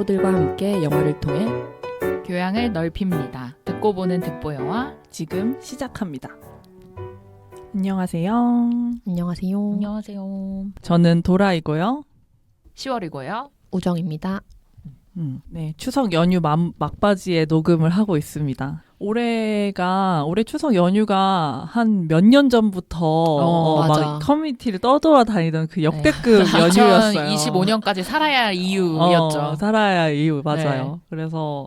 듣보들과 함께 영화를 통해 교양을 넓힙니다. 듣고 보는 듣보 영화 지금 시작합니다. 안녕하세요. 안녕하세요. 안녕하세요. 저는 도라이고요. 10월이고요. 우정입니다. 네, 추석 연휴 막바지에 녹음을 하고 있습니다. 올해 추석 연휴가 한 몇 년 전부터 맞아. 막 커뮤니티를 떠돌아다니던 그 역대급 연휴였어요. 2025년까지 살아야 할 이유였죠. 살아야 할 이유 맞아요. 그래서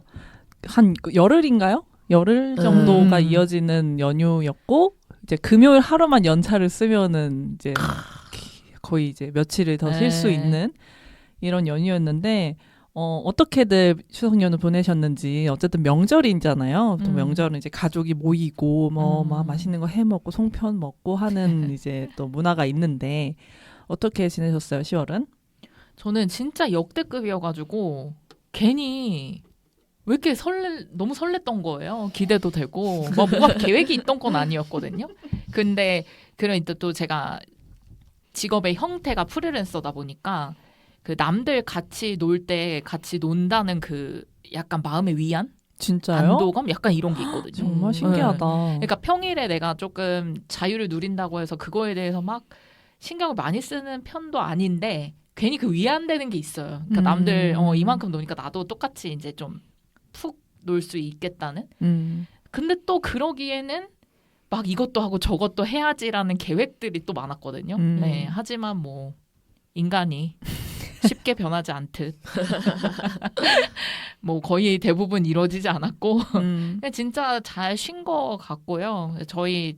한 열흘인가요? 열흘 정도가 이어지는 연휴였고 이제 금요일 하루만 연차를 쓰면은 이제 거의 이제 며칠을 더 쉴 수 있는 이런 연휴였는데 어떻게들 추석 연휴 보내셨는지. 어쨌든 명절이잖아요. 또 명절은 이제 가족이 모이고 막 맛있는 거 해 먹고 송편 먹고 하는 이제 또 문화가 있는데 어떻게 지내셨어요, 10월은? 저는 진짜 역대급이어가지고 괜히 왜 이렇게 너무 설렜던 거예요. 기대도 되고 뭔가 계획이 있던 건 아니었거든요. 근데 그러니까 또 제가 직업의 형태가 프리랜서다 보니까 그 남들 같이 놀 때 같이 논다는 그 약간 마음의 위안? 진짜요? 안도감? 약간 이런 게 있거든요. 정말 신기하다. 그러니까 평일에 내가 조금 자유를 누린다고 해서 그거에 대해서 막 신경을 많이 쓰는 편도 아닌데 괜히 그 위안되는 게 있어요. 그러니까 남들 이만큼 노니까 나도 똑같이 이제 좀 푹 놀 수 있겠다는. 근데 또 그러기에는 막 이것도 하고 저것도 해야지라는 계획들이 또 많았거든요. 네, 하지만 뭐 인간이 쉽게 변하지 않듯 뭐 거의 대부분 이루어지지 않았고 진짜 잘 쉰 것 같고요. 저희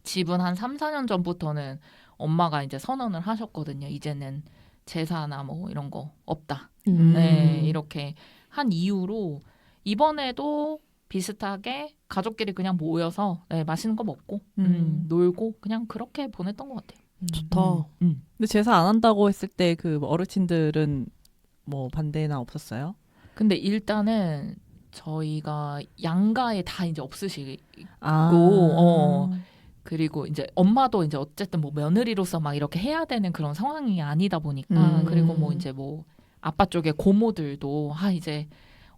집은 한 3, 4년 전부터는 엄마가 이제 선언을 하셨거든요. 이제는 제사나 뭐 이런 거 없다. 네, 이렇게 한 이후로 이번에도 비슷하게 가족끼리 그냥 모여서 맛있는 거 먹고 놀고 그냥 그렇게 보냈던 것 같아요. 좋다. 근데 제사 안 한다고 했을 때 그 어르신들은 뭐 반대나 없었어요? 근데 일단은 저희가 양가에 다 이제 없으시고 그리고 이제 엄마도 이제 어쨌든 뭐 며느리로서 막 이렇게 해야 되는 그런 상황이 아니다 보니까 그리고 뭐 이제 뭐 아빠 쪽에 고모들도 이제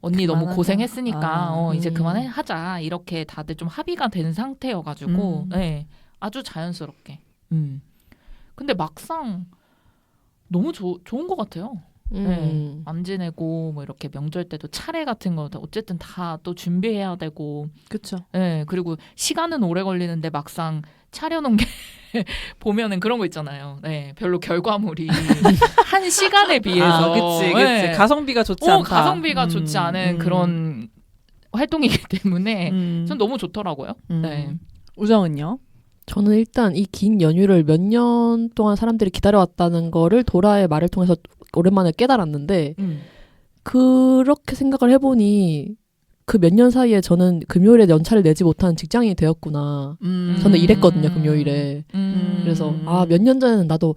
언니 너무 고생했으니까 이제 그만해 하자 이렇게 다들 좀 합의가 된 상태여가지고 네, 아주 자연스럽게. 근데 막상 너무 좋은 것 같아요. 네, 안 지내고 뭐 이렇게 명절 때도 차례 같은 거 어쨌든 다 또 준비해야 되고. 그렇죠. 네, 그리고 시간은 오래 걸리는데 막상 차려놓은 게 보면은 그런 거 있잖아요. 네, 별로 결과물이 한 시간에 비해서 그치. 네. 가성비가 좋지 않다. 가성비가 좋지 않은 그런 활동이기 때문에 전 너무 좋더라고요. 네. 우정은요? 저는 일단 이 긴 연휴를 몇 년 동안 사람들이 기다려왔다는 거를 도라의 말을 통해서 오랜만에 깨달았는데 그렇게 생각을 해보니 그 몇 년 사이에 저는 금요일에 연차를 내지 못한 직장인이 되었구나. 저는 일했거든요, 금요일에. 그래서 몇 년 전에는 나도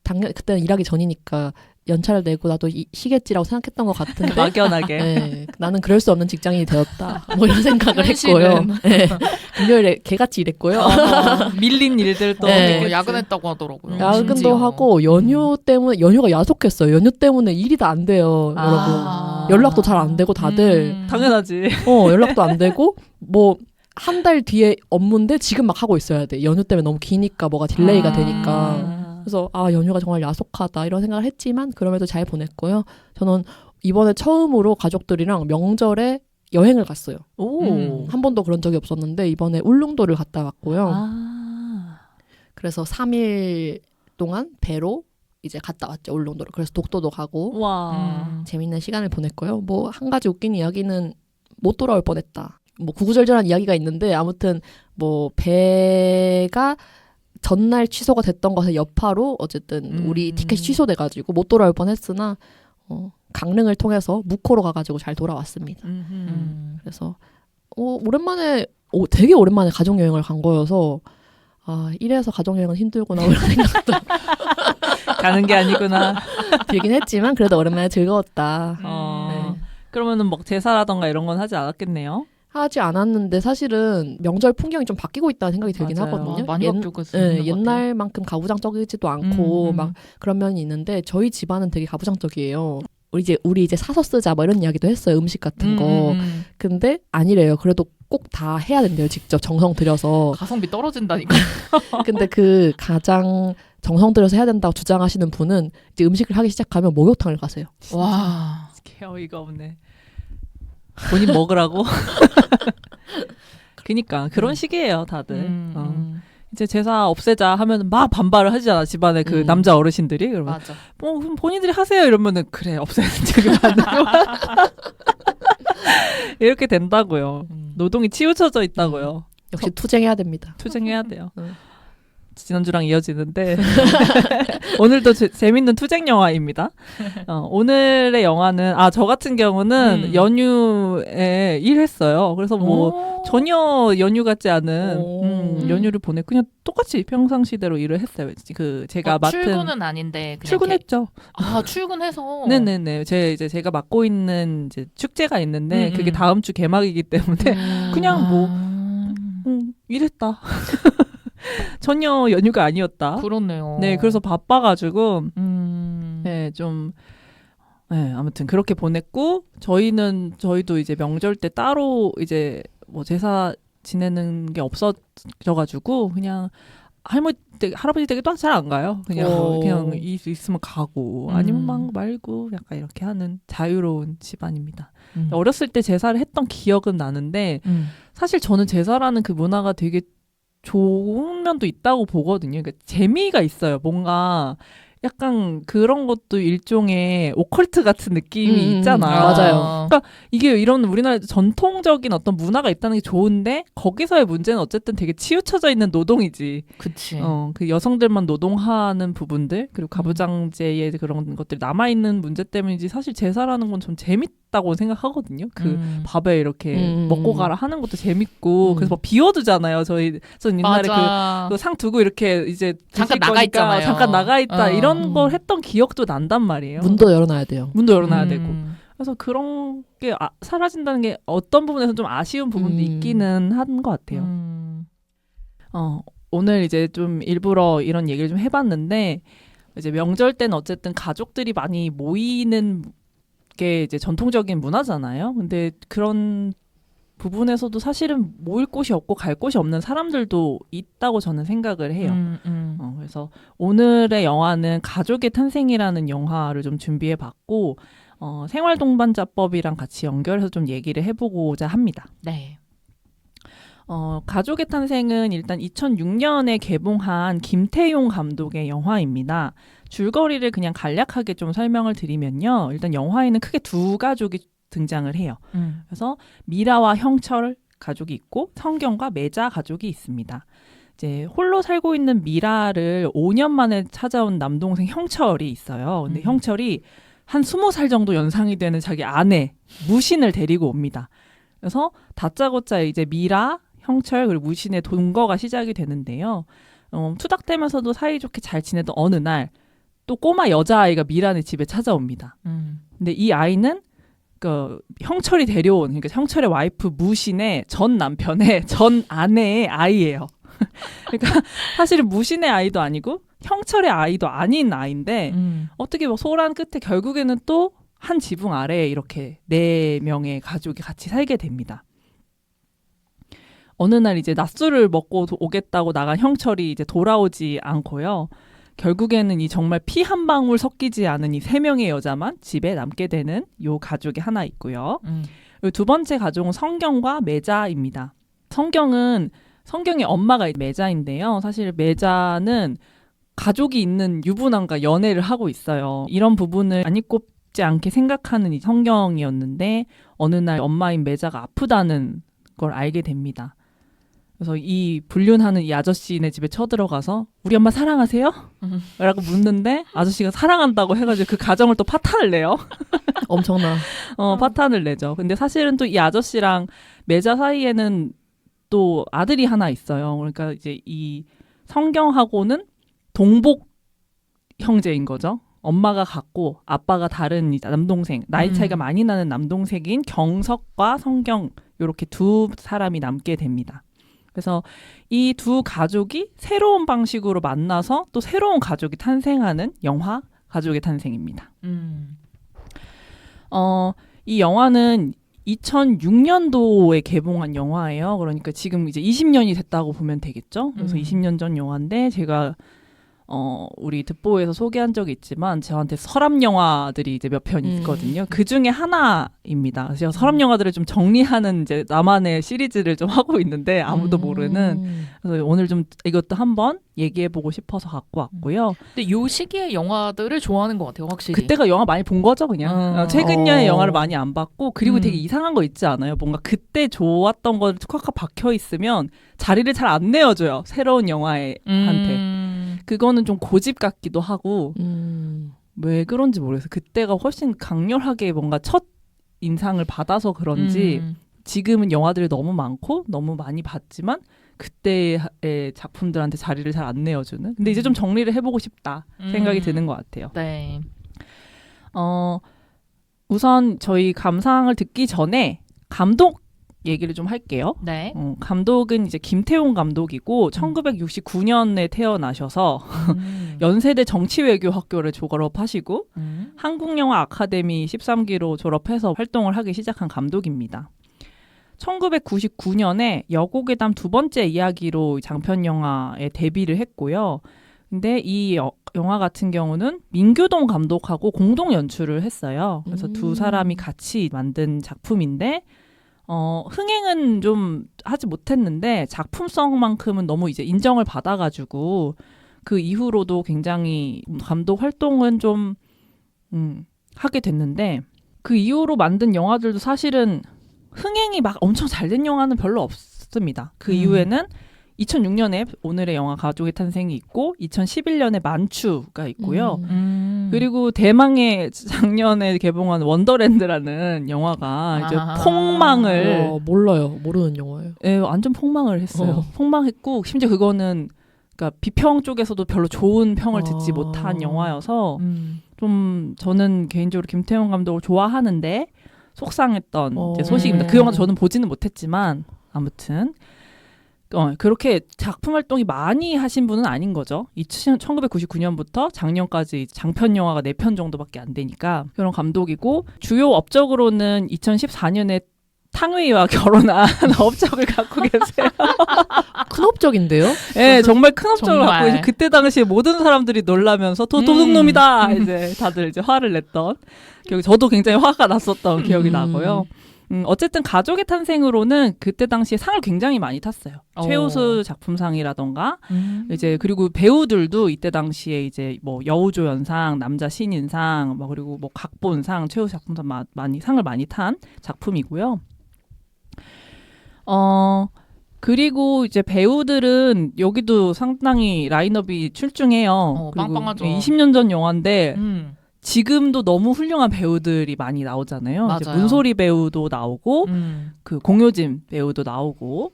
당연 그때는 일하기 전이니까 연차를 내고 나도 쉬겠지라고 생각했던 것 같은데 막연하게. 네, 나는 그럴 수 없는 직장인이 되었다. 뭐 이런 생각을 했고요. 네, 금요일에 개같이 일했고요. 밀린 일들도 네. 야근했다고 하더라고요. 야근도 심지어. 하고 연휴 때문에 연휴가 야속했어요. 연휴 때문에 일이 다 안 돼요, 여러분. 연락도 잘 안 되고 다들 당연하지. 연락도 안 되고 뭐 한 달 뒤에 업무인데 지금 막 하고 있어야 돼. 연휴 때문에 너무 기니까 뭐가 딜레이가 되니까. 그래서 연휴가 정말 야속하다 이런 생각을 했지만 그럼에도 잘 보냈고요. 저는 이번에 처음으로 가족들이랑 명절에 여행을 갔어요. 한 번도 그런 적이 없었는데 이번에 울릉도를 갔다 왔고요. 그래서 3일 동안 배로 이제 갔다 왔죠, 울릉도를. 그래서 독도도 가고 재밌는 시간을 보냈고요. 뭐 한 가지 웃긴 이야기는 못 돌아올 뻔했다. 뭐 구구절절한 이야기가 있는데 아무튼 뭐 배가 전날 취소가 됐던 것의 여파로 어쨌든 우리 티켓이 취소돼가지고 못 돌아올 뻔했으나 강릉을 통해서 묵호로 가가지고 잘 돌아왔습니다. 그래서 오랜만에 되게 오랜만에 가족여행을 간 거여서 이래서 가족여행은 힘들구나 이런 생각도 가는 게 아니구나. 들긴 했지만 그래도 오랜만에 즐거웠다. 네. 그러면은 뭐 제사라던가 이런 건 하지 않았겠네요? 하지 않았는데 사실은 명절 풍경이 좀 바뀌고 있다는 생각이 들긴 맞아요. 하거든요. 많이 바뀌고 있어요. 옛날만큼 가부장적이지도 않고 막 그런 면이 있는데 저희 집안은 되게 가부장적이에요. 우리 이제 사서 쓰자 뭐 이런 이야기도 했어요. 음식 같은 거. 근데 아니래요. 그래도 꼭 다 해야 된대요. 직접 정성 들여서. 가성비 떨어진다니까. 근데 그 가장 정성 들여서 해야 된다고 주장하시는 분은 이제 음식을 하기 시작하면 목욕탕을 가세요. 와. 어이가 없네. 본인 먹으라고. 그니까 그런 식이에요 다들. 이제 제사 없애자 하면 막 반발을 하잖아 집안에 그 남자 어르신들이. 그러면 맞아. 뭐 그럼 본인들이 하세요 이러면은 그래 없애는 적이 많아요. 이렇게 된다고요. 노동이 치우쳐져 있다고요. 역시 투쟁해야 됩니다. 투쟁해야 돼요. 지난주랑 이어지는데 오늘도 재밌는 투쟁 영화입니다. 오늘의 영화는 저 같은 경우는 연휴에 일했어요. 그래서 뭐 전혀 연휴 같지 않은 연휴를 보내 그냥 똑같이 평상시대로 일을 했어요. 그 제가 맡은 출근은 아닌데 그냥 출근했죠. 출근해서 네네네. 제가 맡고 있는 이제 축제가 있는데 그게 다음 주 개막이기 때문에 그냥 뭐 일했다. 전혀 연휴가 아니었다. 그렇네요. 네, 그래서 바빠가지고, 네, 아무튼 그렇게 보냈고, 저희도 이제 명절 때 따로 이제 뭐 제사 지내는 게 없어져가지고, 그냥 할아버지 댁에도 잘 안 가요. 그냥 있으면 가고, 아니면 막 말고, 약간 이렇게 하는 자유로운 집안입니다. 어렸을 때 제사를 했던 기억은 나는데, 사실 저는 제사라는 그 문화가 되게 좋은 면도 있다고 보거든요. 그러니까 재미가 있어요. 뭔가 약간 그런 것도 일종의 오컬트 같은 느낌이 있잖아요. 맞아요. 그러니까 이게 이런 우리나라에 전통적인 어떤 문화가 있다는 게 좋은데 거기서의 문제는 어쨌든 되게 치우쳐져 있는 노동이지. 그치. 그 여성들만 노동하는 부분들 그리고 가부장제의 그런 것들이 남아있는 문제 때문이지 사실 제사라는 건 좀 재밌다고 생각하거든요. 그 밥에 이렇게 먹고 가라 하는 것도 재밌고 그래서 막 비워두잖아요. 저는 옛날에 그 상 두고 이렇게 이제 잠깐 나가 있잖아요. 잠깐 나가 있다 이런 걸 했던 기억도 난단 말이에요. 문도 열어놔야 돼요. 문도 열어놔야 되고. 그래서 그런 게 사라진다는 게 어떤 부분에서 좀 아쉬운 부분도 있기는 한 것 같아요. 오늘 이제 좀 일부러 이런 얘기를 좀 해봤는데 이제 명절 때는 어쨌든 가족들이 많이 모이는 게 이제 전통적인 문화잖아요. 근데 그런 부분에서도 사실은 모일 곳이 없고 갈 곳이 없는 사람들도 있다고 저는 생각을 해요. 그래서 오늘의 영화는 가족의 탄생이라는 영화를 좀 준비해봤고 생활동반자법이랑 같이 연결해서 좀 얘기를 해보고자 합니다. 네. 가족의 탄생은 일단 2006년에 개봉한 김태용 감독의 영화입니다. 줄거리를 그냥 간략하게 좀 설명을 드리면요. 일단 영화에는 크게 두 가족이 등장을 해요. 그래서 미라와 형철 가족이 있고 성경과 매자 가족이 있습니다. 이제 홀로 살고 있는 미라를 5년 만에 찾아온 남동생 형철이 있어요. 근데 형철이 한 20살 정도 연상이 되는 자기 아내 무신을 데리고 옵니다. 그래서 다짜고짜 이제 미라, 형철 그리고 무신의 동거가 시작이 되는데요. 투닥대면서도 사이좋게 잘 지내던 어느 날 또 꼬마 여자아이가 미라네 집에 찾아옵니다. 근데 이 아이는 그 형철이 데려온 그러니까 형철의 와이프 무신의 전 남편의 전 아내의 아이예요. 그러니까 사실은 무신의 아이도 아니고 형철의 아이도 아닌 아이인데 어떻게 뭐 소란 끝에 결국에는 또 한 지붕 아래에 이렇게 4명의 가족이 같이 살게 됩니다. 어느 날 이제 낮술을 먹고 오겠다고 나간 형철이 이제 돌아오지 않고요. 결국에는 이 정말 피 한 방울 섞이지 않은 이 3명의 여자만 집에 남게 되는 요 가족이 하나 있고요. 그리고 두 번째 가족은 성경과 매자입니다. 성경의 엄마가 매자인데요. 사실 매자는 가족이 있는 유부남과 연애를 하고 있어요. 이런 부분을 안 입곱지 않게 생각하는 이 성경이었는데 어느 날 엄마인 매자가 아프다는 걸 알게 됩니다. 그래서 이 불륜하는 이 아저씨네 집에 쳐들어가서 우리 엄마 사랑하세요? 라고 묻는데 아저씨가 사랑한다고 해가지고 그 가정을 또 파탄을 내요. 엄청나. 파탄을 내죠. 근데 사실은 또 이 아저씨랑 매자 사이에는 또 아들이 하나 있어요. 그러니까 이제 이 성경하고는 동복 형제인 거죠. 엄마가 같고 아빠가 다른 남동생, 나이 차이가 많이 나는 남동생인 경석과 성경 이렇게 두 사람이 남게 됩니다. 그래서 이 두 가족이 새로운 방식으로 만나서 또 새로운 가족이 탄생하는 영화 가족의 탄생입니다. 이 영화는 2006년도에 개봉한 영화예요. 그러니까 지금 이제 20년이 됐다고 보면 되겠죠. 그래서 20년 전 영화인데 제가 우리 듣보에서 소개한 적이 있지만 저한테 서랍 영화들이 이제 몇 편 있거든요. 그 중에 하나입니다. 그래서 서랍 영화들을 좀 정리하는 이제 나만의 시리즈를 좀 하고 있는데 아무도 모르는. 그래서 오늘 좀 이것도 한번 얘기해보고 싶어서 갖고 왔고요. 근데 요 시기의 영화들을 좋아하는 것 같아요, 확실히. 그때가 영화 많이 본 거죠, 그냥. 최근년의 영화를 많이 안 봤고, 그리고 되게 이상한 거 있지 않아요? 뭔가 그때 좋았던 거 콱콱 박혀 있으면 자리를 잘 안 내어줘요. 새로운 영화한테. 그거는 좀 고집 같기도 하고, 왜 그런지 모르겠어요. 그때가 훨씬 강렬하게 뭔가 첫 인상을 받아서 그런지, 지금은 영화들이 너무 많고, 너무 많이 봤지만, 그때의 작품들한테 자리를 잘 안 내어주는. 근데 이제 좀 정리를 해보고 싶다 생각이 드는 것 같아요. 네. 우선 저희 감상을 듣기 전에 감독 얘기를 좀 할게요. 네. 감독은 이제 김태용 감독이고 1969년에 태어나셔서 연세대 정치외교학교를 졸업하시고 한국영화 아카데미 13기로 졸업해서 활동을 하기 시작한 감독입니다. 1999년에 여고괴담 두 번째 이야기로 장편 영화에 데뷔를 했고요. 근데 이 영화 같은 경우는 민규동 감독하고 공동 연출을 했어요. 그래서 두 사람이 같이 만든 작품인데 흥행은 좀 하지 못했는데 작품성만큼은 너무 이제 인정을 받아가지고 그 이후로도 굉장히 감독 활동은 좀 하게 됐는데 그 이후로 만든 영화들도 사실은 흥행이 막 엄청 잘 된 영화는 별로 없습니다. 그 이후에는 2006년에 오늘의 영화 가족의 탄생이 있고 2011년에 만추가 있고요. 그리고 대망의 작년에 개봉한 원더랜드라는 영화가 이제 폭망을 몰라요. 모르는 영화예요. 네, 완전 폭망을 했어요. 폭망했고 심지어 그거는 그러니까 비평 쪽에서도 별로 좋은 평을 듣지 못한 영화여서 좀 저는 개인적으로 김태형 감독을 좋아하는데 속상했던 이제 소식입니다. 그 영화도 저는 보지는 못했지만 아무튼 그렇게 작품 활동이 많이 하신 분은 아닌 거죠. 1999년부터 작년까지 장편 영화가 4편 정도밖에 안 되니까 그런 감독이고 주요 업적으로는 2014년에 탕웨이와 결혼한 업적을 갖고 계세요. 큰 업적인데요? 네, 정말 큰 업적을 정말. 갖고 계세요. 그때 당시에 모든 사람들이 놀라면서 도둑놈이다 이제 다들 이제 화를 냈던 기억이 저도 굉장히 화가 났었던 기억이 나고요. 어쨌든 가족의 탄생으로는 그때 당시에 상을 굉장히 많이 탔어요. 최우수 작품상이라던가 이제 그리고 배우들도 이때 당시에 이제 뭐 여우조연상, 남자 신인상, 뭐 그리고 뭐 각본상, 최우수 작품상 많이 상을 많이 탄 작품이고요. 그리고 이제 배우들은 여기도 상당히 라인업이 출중해요. 그리고 빵빵하죠. 20년 전 영화인데 지금도 너무 훌륭한 배우들이 많이 나오잖아요. 맞아요. 이제 문소리 배우도 나오고 그 공효진 배우도 나오고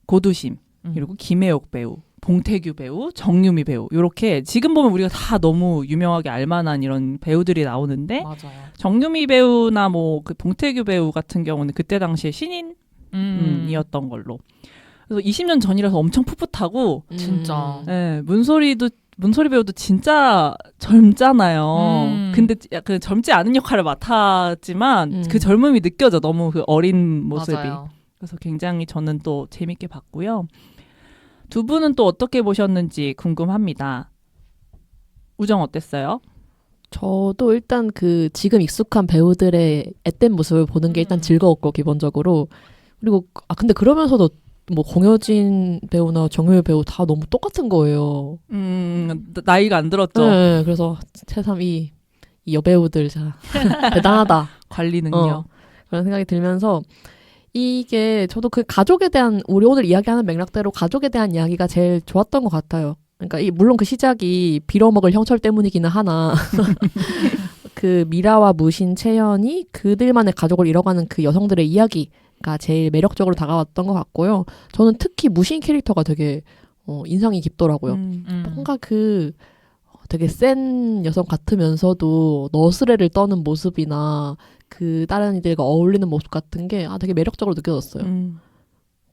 고두심 그리고 김혜옥 배우, 봉태규 배우, 정유미 배우 이렇게 지금 보면 우리가 다 너무 유명하게 알만한 이런 배우들이 나오는데 맞아요. 정유미 배우나 뭐 그 봉태규 배우 같은 경우는 그때 당시에 신인이었던 걸로. 그래서 20년 전이라서 엄청 풋풋하고 진짜. 네, 문소리 배우도 진짜 젊잖아요. 근데 약간 젊지 않은 역할을 맡았지만 그 젊음이 느껴져. 너무 그 어린 모습이. 맞아요. 그래서 굉장히 저는 또 재밌게 봤고요. 두 분은 또 어떻게 보셨는지 궁금합니다. 우정 어땠어요? 저도 일단 그 지금 익숙한 배우들의 앳된 모습을 보는 게 일단 즐거웠고 기본적으로 그리고 근데 그러면서도 뭐 공효진 배우나 정유미 배우 다 너무 똑같은 거예요. 나이가 안 들었죠. 네, 그래서 새삼 이 여배우들 자 대단하다. 관리 능력. 그런 생각이 들면서 이게 저도 그 가족에 대한 우리 오늘 이야기하는 맥락대로 가족에 대한 이야기가 제일 좋았던 것 같아요. 그러니까 물론 그 시작이 빌어먹을 형철 때문이기는 하나 그 미라와 무신, 채연이 그들만의 가족을 잃어가는 그 여성들의 이야기가 제일 매력적으로 다가왔던 것 같고요. 저는 특히 무신 캐릭터가 되게 인상이 깊더라고요. 뭔가 그 되게 센 여성 같으면서도 너스레를 떠는 모습이나 그 다른 이들과 어울리는 모습 같은 게 되게 매력적으로 느껴졌어요.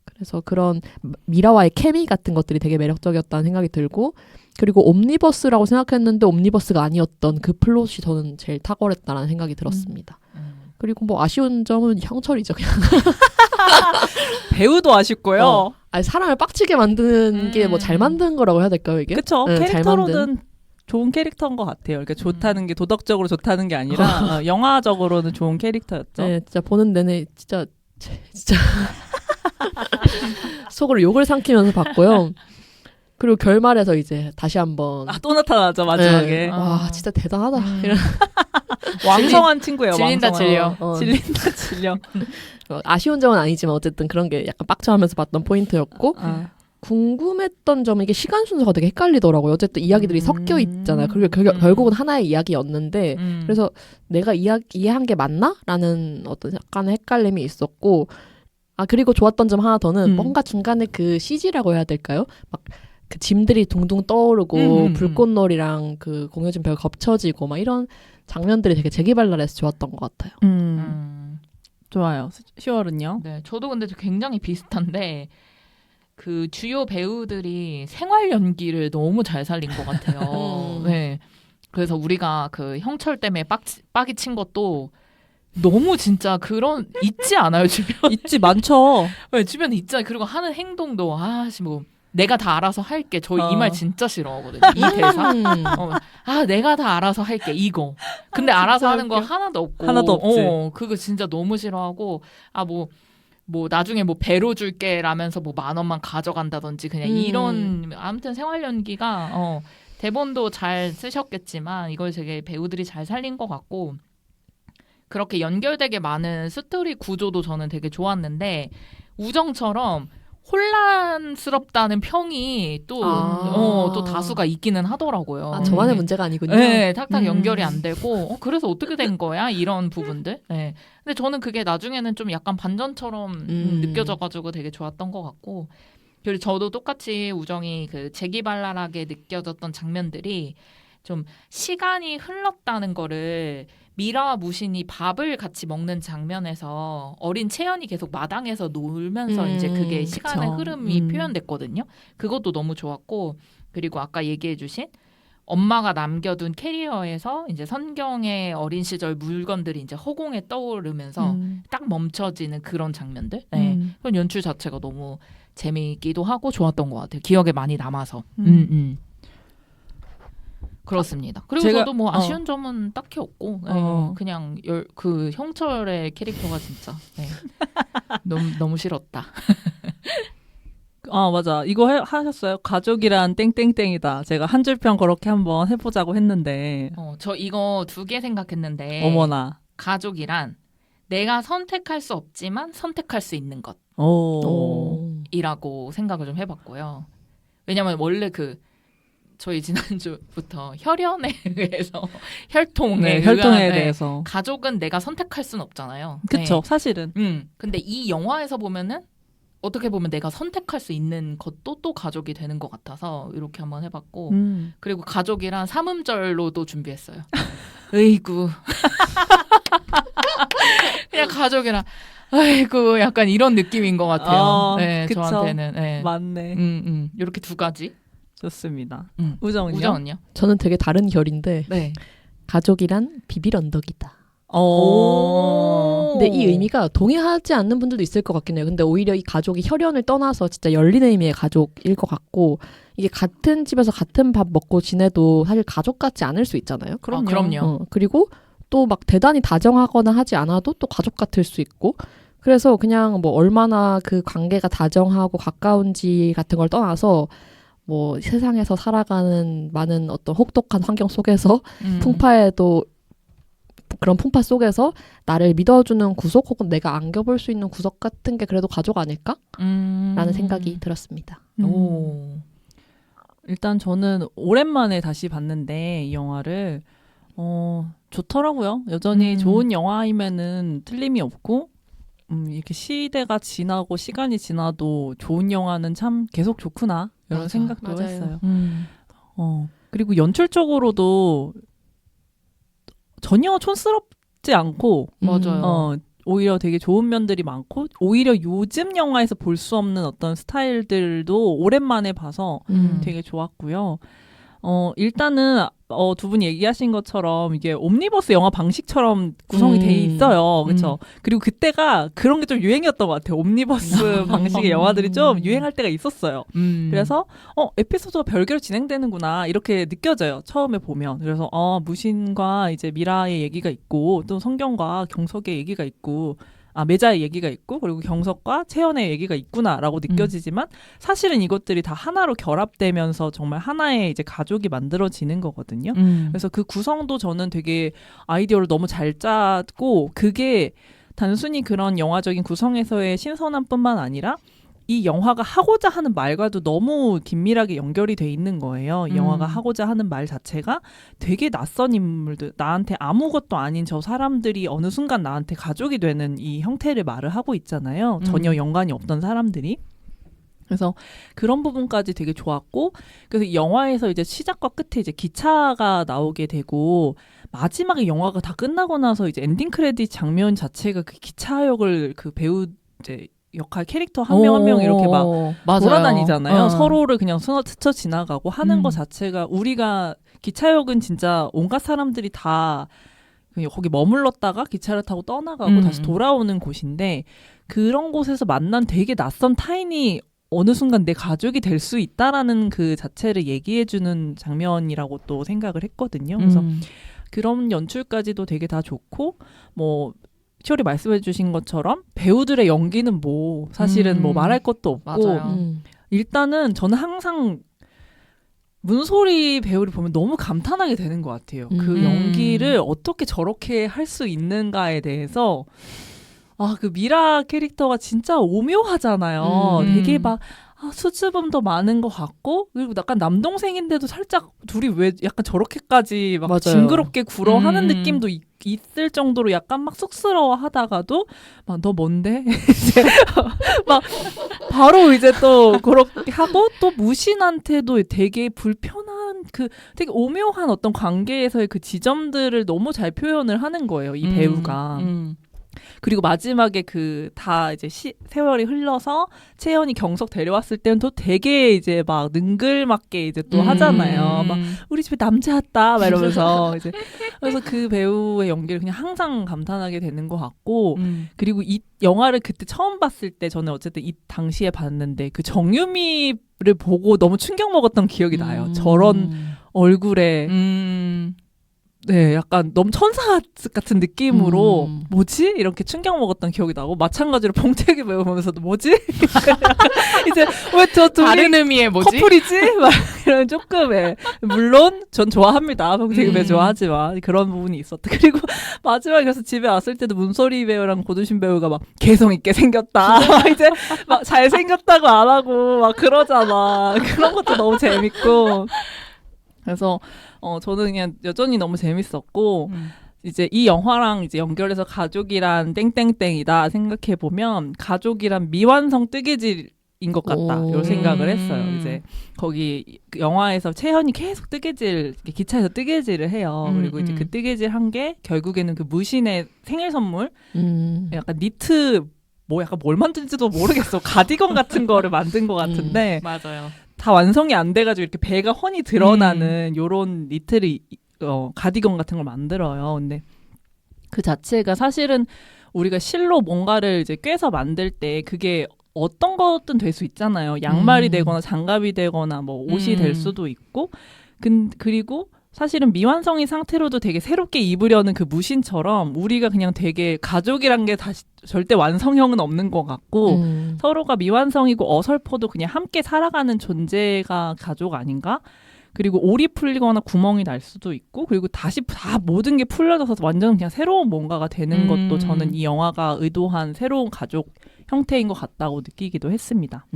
그래서 그런 미라와의 케미 같은 것들이 되게 매력적이었다는 생각이 들고 그리고 옴니버스라고 생각했는데 옴니버스가 아니었던 그 플롯이 저는 제일 탁월했다는 생각이 들었습니다. 그리고 뭐 아쉬운 점은 형철이죠. 그냥. 배우도 아쉽고요. 아니, 사람을 빡치게 만드는 게 뭐 잘 만든 거라고 해야 될까요, 이게? 그쵸. 네, 잘 만든. 캐릭터로는 좋은 캐릭터인 것 같아요. 그러니까 좋다는 게 도덕적으로 좋다는 게 아니라 영화적으로는 좋은 캐릭터였죠. 네, 진짜 보는 내내 진짜 속으로 욕을 삼키면서 봤고요. 그리고 결말에서 이제 다시 한번 또 나타나죠 마지막에. 네. 와 진짜 대단하다. 이런 왕성한 친구예요. 질린다, 왕성한. 질려. 질린다 질려. 아쉬운 점은 아니지만 어쨌든 그런 게 약간 빡쳐하면서 봤던 포인트였고 궁금했던 점은 이게 시간 순서가 되게 헷갈리더라고요. 어쨌든 이야기들이 섞여 있잖아요. 그리고 결국은 하나의 이야기였는데 그래서 내가 이해한 게 맞나? 라는 어떤 약간의 헷갈림이 있었고 그리고 좋았던 점 하나 더는 뭔가 중간에 그 CG라고 해야 될까요? 막 그 짐들이 둥둥 떠오르고 불꽃놀이랑 그 공효진 배가 겹쳐지고 막 이런 장면들이 되게 재기발랄해서 좋았던 것 같아요. 좋아요. 10월은요? 네, 저도 근데 굉장히 비슷한데 그 주요 배우들이 생활 연기를 너무 잘 살린 것 같아요. 네, 그래서 우리가 그 형철 때문에 빡이 친 것도 너무 진짜 그런 있지 않아요 주변? 있지 많죠. 네, 주변에 있잖아요. 그리고 하는 행동도 뭐 내가 다 알아서 할게. 저 이 말 진짜 싫어하거든요. 이 대사. 내가 다 알아서 할게. 이거. 근데 알아서 하는 거 하나도 없고. 하나도 없지. 그거 진짜 너무 싫어하고. 뭐 나중에 뭐 배로 줄게 라면서 뭐 10,000원만 가져간다든지 그냥 이런 아무튼 생활 연기가 대본도 잘 쓰셨겠지만 이걸 되게 배우들이 잘 살린 것 같고 그렇게 연결되게 많은 스토리 구조도 저는 되게 좋았는데 우정처럼 혼란스럽다는 평이 또 다수가 있기는 하더라고요. 저만의 문제가 아니군요. 네, 탁탁 연결이 안 되고 그래서 어떻게 된 거야? 이런 부분들. 네. 근데 저는 그게 나중에는 좀 약간 반전처럼 느껴져가지고 되게 좋았던 것 같고 그리고 저도 똑같이 우정이 그 재기발랄하게 느껴졌던 장면들이 좀 시간이 흘렀다는 거를 미라와 무신이 밥을 같이 먹는 장면에서 어린 채연이 계속 마당에서 놀면서 이제 그게 시간의 그쵸. 흐름이 표현됐거든요. 그것도 너무 좋았고 그리고 아까 얘기해주신 엄마가 남겨둔 캐리어에서 이제 선경의 어린 시절 물건들이 이제 허공에 떠오르면서 딱 멈춰지는 그런 장면들. 네. 그런 연출 자체가 너무 재미있기도 하고 좋았던 것 같아요. 기억에 많이 남아서. 그렇습니다. 그리고 저도 뭐 아쉬운 점은 딱히 없고 그냥 그 형철의 캐릭터가 진짜 너무 싫었다. 맞아. 이거 하셨어요? 가족이란 땡땡땡이다. 제가 한 줄평 그렇게 한번 해보자고 했는데. 저 이거 2개 생각했는데. 어머나. 가족이란 내가 선택할 수 없지만 선택할 수 있는 것. 이라고 생각을 좀 해봤고요. 왜냐면 원래 저희 지난주부터 혈연에 의해서 혈통에 대해서 가족은 내가 선택할 수는 없잖아요. 그쵸. 사실은. 근데 이 영화에서 보면은 어떻게 보면 내가 선택할 수 있는 것도 또 가족이 되는 것 같아서 이렇게 한번 해봤고 그리고 가족이란 삼음절로도 준비했어요. 으이구 그냥 가족이란 아이고 약간 이런 느낌인 것 같아요. 네, 그쵸. 저한테는. 네. 맞네. 이렇게 2가지. 좋습니다. 우정은요? 우정은요? 저는 되게 다른 결인데 네. 가족이란 비빌 언덕이다. 오. 근데 이 의미가 동의하지 않는 분들도 있을 것 같긴 해요. 근데 오히려 이 가족이 혈연을 떠나서 진짜 열린 의미의 가족일 것 같고 이게 같은 집에서 같은 밥 먹고 지내도 사실 가족 같지 않을 수 있잖아요. 그럼요. 그리고 또 막 대단히 다정하거나 하지 않아도 또 가족 같을 수 있고 그래서 그냥 뭐 얼마나 그 관계가 다정하고 가까운지 같은 걸 떠나서 뭐 세상에서 살아가는 많은 어떤 혹독한 환경 속에서 풍파에도 그런 풍파 속에서 나를 믿어주는 구석 혹은 내가 안겨볼 수 있는 구석 같은 게 그래도 가족 아닐까? 라는 생각이 들었습니다. 오. 일단 저는 오랜만에 다시 봤는데 이 영화를 좋더라고요. 여전히 좋은 영화임에는 틀림이 없고 이렇게 시대가 지나고 시간이 지나도 좋은 영화는 참 계속 좋구나 이런 생각도 맞아요. 했어요. 그리고 연출적으로도 전혀 촌스럽지 않고 맞아요. 오히려 되게 좋은 면들이 많고 오히려 요즘 영화에서 볼 수 없는 어떤 스타일들도 오랜만에 봐서 되게 좋았고요. 일단은 두 분이 얘기하신 것처럼 이게 옴니버스 영화 방식처럼 구성이 돼 있어요. 그렇죠? 그리고 그때가 그런 게 좀 유행이었던 것 같아요. 옴니버스 방식의 영화들이 좀 유행할 때가 있었어요. 그래서 에피소드가 별개로 진행되는구나 이렇게 느껴져요. 처음에 보면. 그래서 무신과 이제 미라의 얘기가 있고 또 성경과 경석의 얘기가 있고 매자의 얘기가 있고 그리고 경석과 채연의 얘기가 있구나라고 느껴지지만 사실은 이것들이 다 하나로 결합되면서 정말 하나의 이제 가족이 만들어지는 거거든요. 그래서 그 구성도 저는 되게 아이디어를 너무 잘 짰고 그게 단순히 그런 영화적인 구성에서의 신선함뿐만 아니라 이 영화가 하고자 하는 말과도 너무 긴밀하게 연결이 돼 있는 거예요. 이 영화가 하고자 하는 말 자체가 되게 낯선 인물들, 나한테 아무것도 아닌 저 사람들이 어느 순간 나한테 가족이 되는 이 형태를 말을 하고 있잖아요. 전혀 연관이 없던 사람들이. 그래서 그런 부분까지 되게 좋았고, 그래서 이 영화에서 이제 시작과 끝에 이제 기차가 나오게 되고, 마지막에 영화가 다 끝나고 나서 이제 엔딩 크레딧 장면 자체가 그 기차역을 그 배우 이제 역할 캐릭터 한 명 한 명 이렇게 막 맞아요. 돌아다니잖아요. 서로를 그냥 스쳐 지나가고 하는 것 자체가 우리가 기차역은 진짜 온갖 사람들이 다 그냥 거기 머물렀다가 기차를 타고 떠나가고 다시 돌아오는 곳인데 그런 곳에서 만난 되게 낯선 타인이 어느 순간 내 가족이 될 수 있다라는 그 자체를 얘기해주는 장면이라고 또 생각을 했거든요. 그래서 그런 연출까지도 되게 다 좋고 뭐 시월이 말씀해 주신 것처럼 배우들의 연기는 뭐 사실은 뭐 말할 것도 없고 일단은 저는 항상 문소리 배우를 보면 너무 감탄하게 되는 것 같아요. 그 연기를 어떻게 저렇게 할 수 있는가에 대해서 그 미라 캐릭터가 진짜 오묘하잖아요. 되게 막 수줍음도 많은 것 같고 그리고 약간 남동생인데도 살짝 둘이 왜 약간 저렇게까지 막 맞아요. 징그럽게 굴어 하는 느낌도 있을 정도로 약간 막 쑥스러워 하다가도 막 너 뭔데? 이제 막 바로 이제 또 그렇게 하고 또 무신한테도 되게 불편한 그 되게 오묘한 어떤 관계에서의 그 지점들을 너무 잘 표현을 하는 거예요. 이 배우가. 그리고 마지막에 그 다 이제 세월이 흘러서 채연이 경석 데려왔을 때는 또 되게 이제 막 능글맞게 이제 또 하잖아요. 막 우리 집에 남자 왔다 막 이러면서 이제 그래서 그 배우의 연기를 그냥 항상 감탄하게 되는 것 같고 그리고 이 영화를 그때 처음 봤을 때 저는 어쨌든 이 당시에 봤는데 그 정유미를 보고 너무 충격 먹었던 기억이 나요. 저런 얼굴에 네, 약간 너무 천사 같은 느낌으로 뭐지? 이렇게 충격 먹었던 기억이 나고 마찬가지로 봉태기 배우 보면서도 뭐지? 이제 왜 저 둘이 다른 의미의 뭐지? 커플이지? 막 이런 조금 물론 전 좋아합니다. 봉태기 배우 좋아하지만 그런 부분이 있었다. 그리고 마지막에 가서 집에 왔을 때도 문소리 배우랑 고두심 배우가 막 개성 있게 생겼다. 이제 막 잘생겼다고 안 하고 막 그러잖아. 그런 것도 너무 재밌고 그래서 저는 그냥 여전히 너무 재밌었고 이제 이 영화랑 이제 연결해서 가족이란 땡땡땡이다 생각해 보면 가족이란 미완성 뜨개질인 것 같다 이런 생각을 했어요. 이제 거기 그 영화에서 채연이 계속 기차에서 뜨개질을 해요. 그리고 이제 그 뜨개질 한 게 결국에는 그 무신의 생일 선물 약간 니트 뭐 약간 뭘 만든지도 모르겠어. 가디건 같은 거를 만든 것 같은데 맞아요. 다 완성이 안 돼가지고 이렇게 배가 훤히 드러나는 요런 니트를 가디건 같은 걸 만들어요. 근데 그 자체가 사실은 우리가 실로 뭔가를 이제 꿰서 만들 때 그게 어떤 것든 될 수 있잖아요. 양말이 되거나 장갑이 되거나 뭐 옷이 될 수도 있고 그리고 사실은 미완성인 상태로도 되게 새롭게 입으려는 그 무신처럼 우리가 그냥 되게 가족이란 게 다시 절대 완성형은 없는 것 같고 서로가 미완성이고 어설퍼도 그냥 함께 살아가는 존재가 가족 아닌가? 그리고 올이 풀리거나 구멍이 날 수도 있고 그리고 다시 다 모든 게 풀려져서 완전 그냥 새로운 뭔가가 되는 것도 저는 이 영화가 의도한 새로운 가족 형태인 것 같다고 느끼기도 했습니다.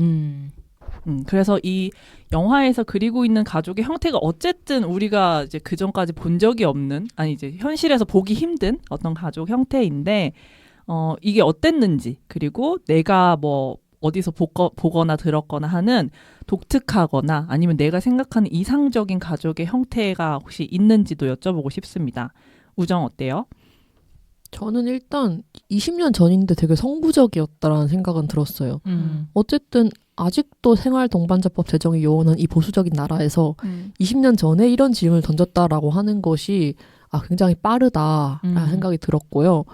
그래서 이 영화에서 그리고 있는 가족의 형태가 어쨌든 우리가 이제 그 전까지 본 적이 없는 아니 이제 현실에서 보기 힘든 어떤 가족 형태인데 이게 어땠는지 그리고 내가 뭐 어디서 보거나 들었거나 하는 독특하거나 아니면 내가 생각하는 이상적인 가족의 형태가 혹시 있는지도 여쭤보고 싶습니다. 우정 어때요? 저는 일단 20년 전인데 되게 성부적이었다라는 생각은 들었어요. 어쨌든 아직도 생활 동반자법 제정이 요원한 이 보수적인 나라에서 20년 전에 이런 질문을 던졌다라고 하는 것이 굉장히 빠르다라는 생각이 들었고요.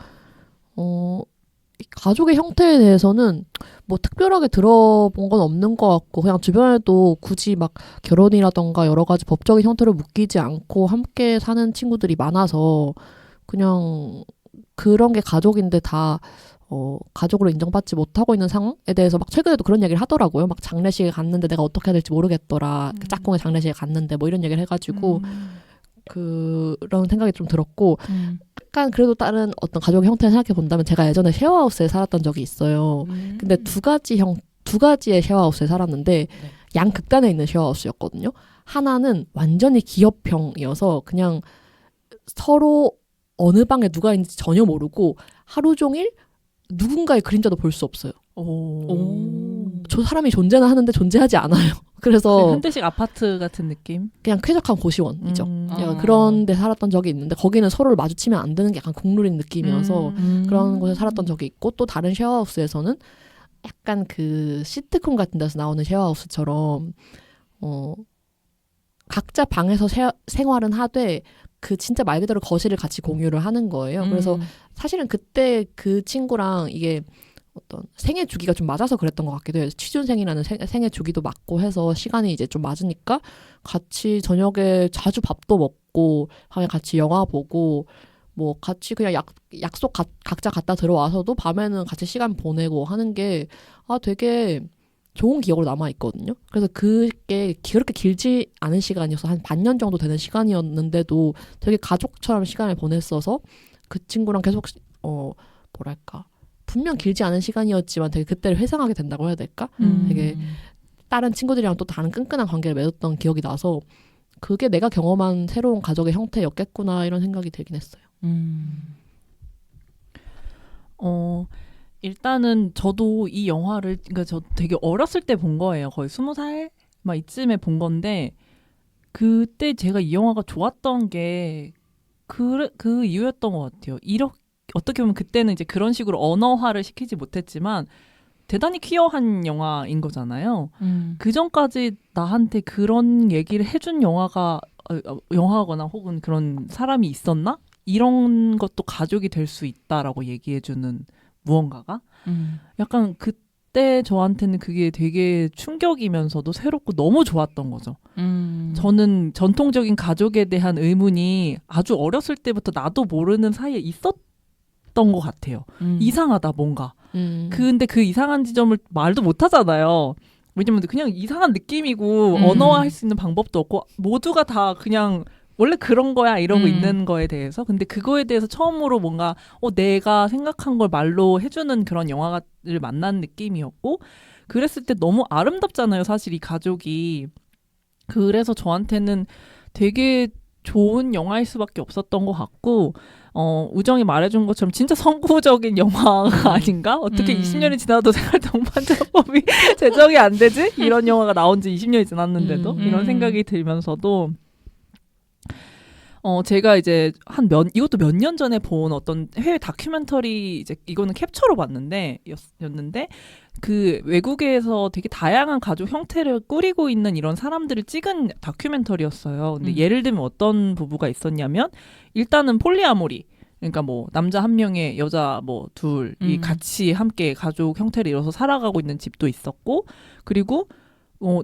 가족의 형태에 대해서는 뭐 특별하게 들어본 건 없는 것 같고 그냥 주변에도 굳이 막 결혼이라던가 여러 가지 법적인 형태를 묶이지 않고 함께 사는 친구들이 많아서 그냥 그런 게 가족인데 다 가족으로 인정받지 못하고 있는 상황에 대해서 막 최근에도 그런 얘기를 하더라고요. 막 장례식에 갔는데 내가 어떻게 해야 될지 모르겠더라. 짝꿍의 장례식에 갔는데 뭐 이런 얘기를 해가지고 그런 생각이 좀 들었고 약간 그래도 다른 어떤 가족의 형태를 생각해 본다면 제가 예전에 쉐어하우스에 살았던 적이 있어요. 근데 두 가지의 쉐어하우스에 살았는데 양극단에 있는 쉐어하우스였거든요. 하나는 완전히 기업형이어서 그냥 서로 어느 방에 누가 있는지 전혀 모르고 하루 종일 누군가의 그림자도 볼 수 없어요. 저 사람이 존재는 하는데 존재하지 않아요. 그래서 현대식 아파트 같은 느낌? 그냥 쾌적한 고시원이죠. 그런 데 살았던 적이 있는데 거기는 서로를 마주치면 안 되는 게 약간 국룰인 느낌이어서 그런 곳에 살았던 적이 있고 또 다른 쉐어하우스에서는 약간 그 시트콤 같은 데서 나오는 쉐어하우스처럼 각자 방에서 생활은 하되 그 진짜 말 그대로 거실을 같이 공유를 하는 거예요. 그래서 사실은 그때 그 친구랑 이게 어떤 생애 주기가 좀 맞아서 그랬던 것 같기도 해요. 취준생이라는 생애 주기도 맞고 해서 시간이 이제 좀 맞으니까 같이 저녁에 자주 밥도 먹고 밤에 같이 영화 보고 뭐 같이 그냥 약속 각자 갔다 들어와서도 밤에는 같이 시간 보내고 하는 게 되게 좋은 기억으로 남아있거든요. 그래서 그게 그렇게 길지 않은 시간이어서 한 반년 정도 되는 시간이었는데도 되게 가족처럼 시간을 보냈어서 그 친구랑 계속 뭐랄까 분명 길지 않은 시간이었지만 되게 그때를 회상하게 된다고 해야 될까? 되게 다른 친구들이랑 또 다른 끈끈한 관계를 맺었던 기억이 나서 그게 내가 경험한 새로운 가족의 형태였겠구나 이런 생각이 들긴 했어요. 일단은 저도 이 영화를 그러니까 저 되게 어렸을 때 본 거예요. 거의 20살 막 이쯤에 본 건데 그때 제가 이 영화가 좋았던 게 그 이유였던 것 같아요. 어떻게 보면 그때는 이제 그런 식으로 언어화를 시키지 못했지만 대단히 퀴어한 영화인 거잖아요. 그 전까지 나한테 그런 얘기를 해준 영화거나 혹은 그런 사람이 있었나? 이런 것도 가족이 될 수 있다라고 얘기해주는 무언가가 약간 그때 저한테는 그게 되게 충격이면서도 새롭고 너무 좋았던 거죠. 저는 전통적인 가족에 대한 의문이 아주 어렸을 때부터 나도 모르는 사이에 있었던 것 같아요. 이상하다 뭔가. 근데 그 이상한 지점을 말도 못 하잖아요. 왜냐면 그냥 이상한 느낌이고 언어화할 수 있는 방법도 없고 모두가 다 그냥 원래 그런 거야 이러고 있는 거에 대해서. 근데 그거에 대해서 처음으로 뭔가 내가 생각한 걸 말로 해주는 그런 영화를 만난 느낌이었고 그랬을 때 너무 아름답잖아요. 사실 이 가족이. 그래서 저한테는 되게 좋은 영화일 수밖에 없었던 것 같고 우정이 말해준 것처럼 진짜 선구적인 영화가 아닌가? 어떻게 20년이 지나도 생활동반자법이 제정이 안 되지? 이런 영화가 나온 지 20년이 지났는데도 이런 생각이 들면서도 제가 이제 이것도 몇 년 전에 본 어떤 해외 다큐멘터리, 이제 이거는 캡처로 봤는데, 였는데, 그 외국에서 되게 다양한 가족 형태를 꾸리고 있는 이런 사람들을 찍은 다큐멘터리였어요. 근데 예를 들면 어떤 부부가 있었냐면, 일단은 폴리아모리. 그러니까 뭐, 남자 한 명에 여자 뭐, 둘이 같이 함께 가족 형태를 이뤄서 살아가고 있는 집도 있었고, 그리고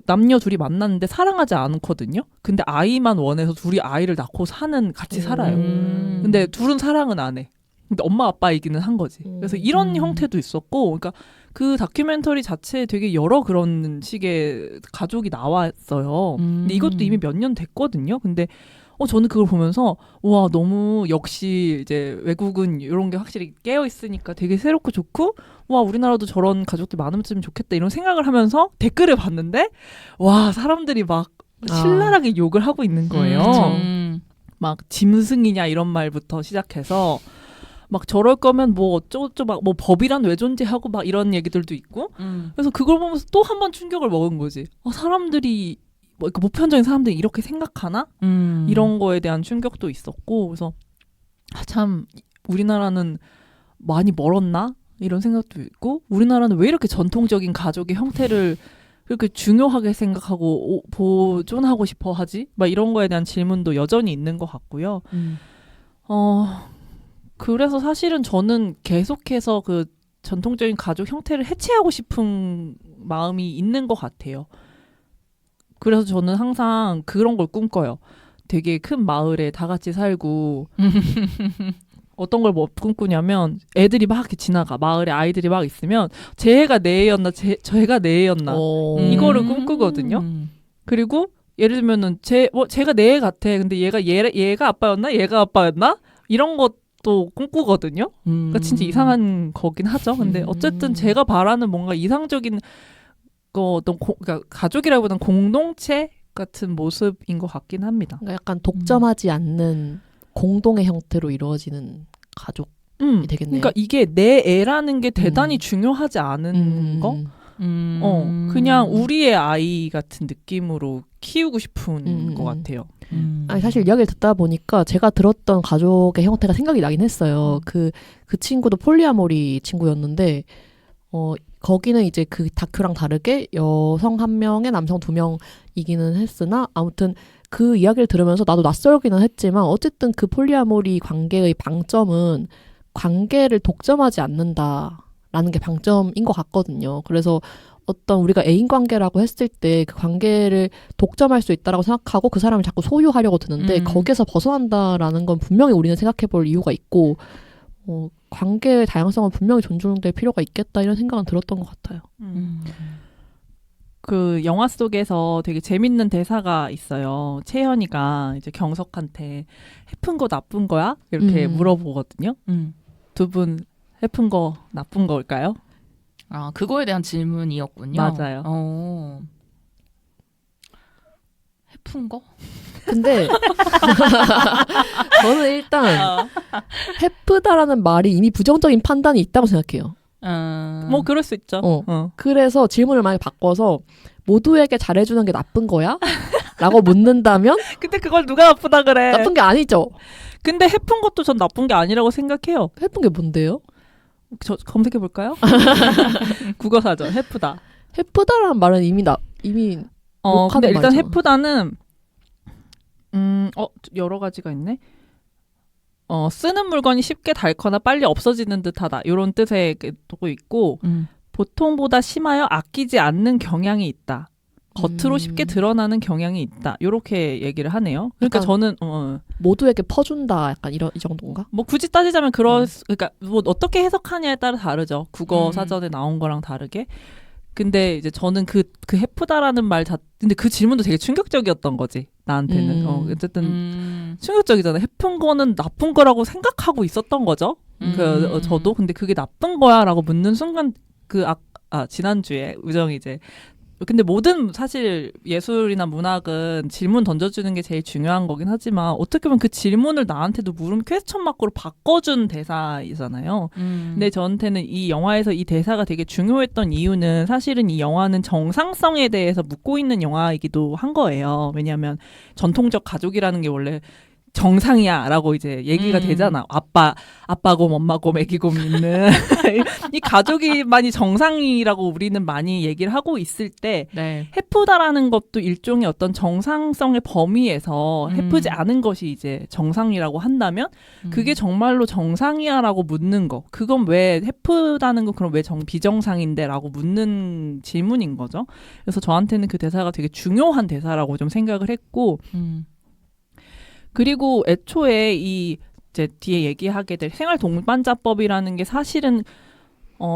남녀 둘이 만났는데 사랑하지 않거든요. 근데 아이만 원해서 둘이 아이를 낳고 같이 살아요. 근데 둘은 사랑은 안 해. 근데 엄마 아빠이기는 한 거지. 그래서 이런 형태도 있었고, 그러니까 그 다큐멘터리 자체에 되게 여러 그런 식의 가족이 나왔어요. 근데 이것도 이미 몇 년 됐거든요. 근데 저는 그걸 보면서 와 너무 역시 이제 외국은 이런 게 확실히 깨어 있으니까 되게 새롭고 좋고 와 우리나라도 저런 가족들 많으면 좋겠다 이런 생각을 하면서 댓글을 봤는데 와 사람들이 막 신랄하게 욕을 하고 있는 거예요. 막 짐승이냐 이런 말부터 시작해서 막 저럴 거면 뭐 어쩌고저쩌고 막 뭐 법이란 왜 존재하고 막 이런 얘기들도 있고 그래서 그걸 보면서 또 한 번 충격을 먹은 거지. 사람들이 뭐 보편적인 사람들이 이렇게 생각하나? 이런 거에 대한 충격도 있었고 그래서 참 우리나라는 많이 멀었나? 이런 생각도 있고 우리나라는 왜 이렇게 전통적인 가족의 형태를 그렇게 중요하게 생각하고 보존하고 싶어 하지? 막 이런 거에 대한 질문도 여전히 있는 것 같고요. 그래서 사실은 저는 계속해서 그 전통적인 가족 형태를 해체하고 싶은 마음이 있는 것 같아요. 그래서 저는 항상 그런 걸 꿈꿔요. 되게 큰 마을에 다 같이 살고 어떤 걸 뭐 꿈꾸냐면 애들이 막 이렇게 지나가. 마을에 아이들이 막 있으면 쟤가 내 애였나 쟤가 내 애였나 이거를 꿈꾸거든요. 그리고 예를 들면은 쟤가 내 애 같아. 근데 얘가 아빠였나? 얘가 아빠였나? 이런 것도 꿈꾸거든요. 그러니까 진짜 이상한 거긴 하죠. 근데 어쨌든 제가 바라는 뭔가 이상적인 그러니까 가족이라기보다는 공동체 같은 모습인 것 같긴 합니다. 그러니까 약간 독점하지 않는 공동의 형태로 이루어지는 가족이 되겠네요. 그러니까 이게 내 애라는 게 대단히 중요하지 않은 거? 그냥 우리의 아이 같은 느낌으로 키우고 싶은 것 같아요. 아니, 사실 이야기를 듣다 보니까 제가 들었던 가족의 형태가 생각이 나긴 했어요. 그 친구도 폴리아모리 친구였는데, 거기는 이제 그 다큐랑 다르게 여성 1명에 남성 2명이기는 했으나, 아무튼 그 이야기를 들으면서 나도 낯설기는 했지만, 어쨌든 그 폴리아모리 관계의 방점은 관계를 독점하지 않는다라는 게 방점인 것 같거든요. 그래서 어떤 우리가 애인 관계라고 했을 때 그 관계를 독점할 수 있다라고 생각하고 그 사람을 자꾸 소유하려고 드는데 거기에서 벗어난다라는 건 분명히 우리는 생각해 볼 이유가 있고 관계의 다양성은 분명히 존중될 필요가 있겠다 이런 생각은 들었던 것 같아요. 그 영화 속에서 되게 재밌는 대사가 있어요. 채연이가 이제 경석한테 해픈 거 나쁜 거야? 이렇게 물어보거든요. 두 분 해픈 거 나쁜 걸까요? 아, 그거에 대한 질문이었군요. 맞아요. 해픈 거? 근데 저는 일단 해프다라는 말이 이미 부정적인 판단이 있다고 생각해요. 뭐 그럴 수 있죠. 그래서 질문을 많이 바꿔서 모두에게 잘해주는 게 나쁜 거야? 라고 묻는다면 근데 그걸 누가 나쁘다 그래? 나쁜 게 아니죠. 근데 해픈 것도 전 나쁜 게 아니라고 생각해요. 해픈 게 뭔데요? 저 검색해 볼까요? 국어사전 해프다. 해프다라는 말은 이미 근데 일단 말이잖아. 해프다는 여러 가지가 있네. 쓰는 물건이 쉽게 닳거나 빨리 없어지는 듯하다. 이런 뜻의 도 있고 보통보다 심하여 아끼지 않는 경향이 있다. 겉으로 쉽게 드러나는 경향이 있다. 이렇게 얘기를 하네요. 그러니까 저는 모두에게 퍼준다. 약간 이 정도인가? 뭐 굳이 따지자면 그러니까 뭐 어떻게 해석하냐에 따라 다르죠. 국어 사전에 나온 거랑 다르게. 근데 이제 저는 그 해프다라는 근데 그 질문도 되게 충격적이었던 거지. 나한테는. 어쨌든 충격적이잖아. 해픈 거는 나쁜 거라고 생각하고 있었던 거죠. 저도. 근데 그게 나쁜 거야라고 묻는 순간 지난주에 우정이 이제 근데 모든 사실 예술이나 문학은 질문 던져주는 게 제일 중요한 거긴 하지만 어떻게 보면 그 질문을 나한테도 물음 퀘스천 마크로 바꿔준 대사이잖아요. 근데 저한테는 이 영화에서 이 대사가 되게 중요했던 이유는 사실은 이 영화는 정상성에 대해서 묻고 있는 영화이기도 한 거예요. 왜냐하면 전통적 가족이라는 게 원래 정상이야 라고 이제 얘기가 되잖아. 아빠곰 엄마곰 애기곰 있는 이 가족이만이 정상이라고 우리는 많이 얘기를 하고 있을 때 해프다라는 것도 일종의 어떤 정상성의 범위에서 해프지 않은 것이 이제 정상이라고 한다면 그게 정말로 정상이야 라고 묻는 거, 그건 왜 해프다는 건 그럼 왜 비정상인데 라고 묻는 질문인 거죠. 그래서 저한테는 그 대사가 되게 중요한 대사라고 좀 생각을 했고 그리고 애초에 이제 뒤에 얘기하게 될 생활 동반자법이라는 게 사실은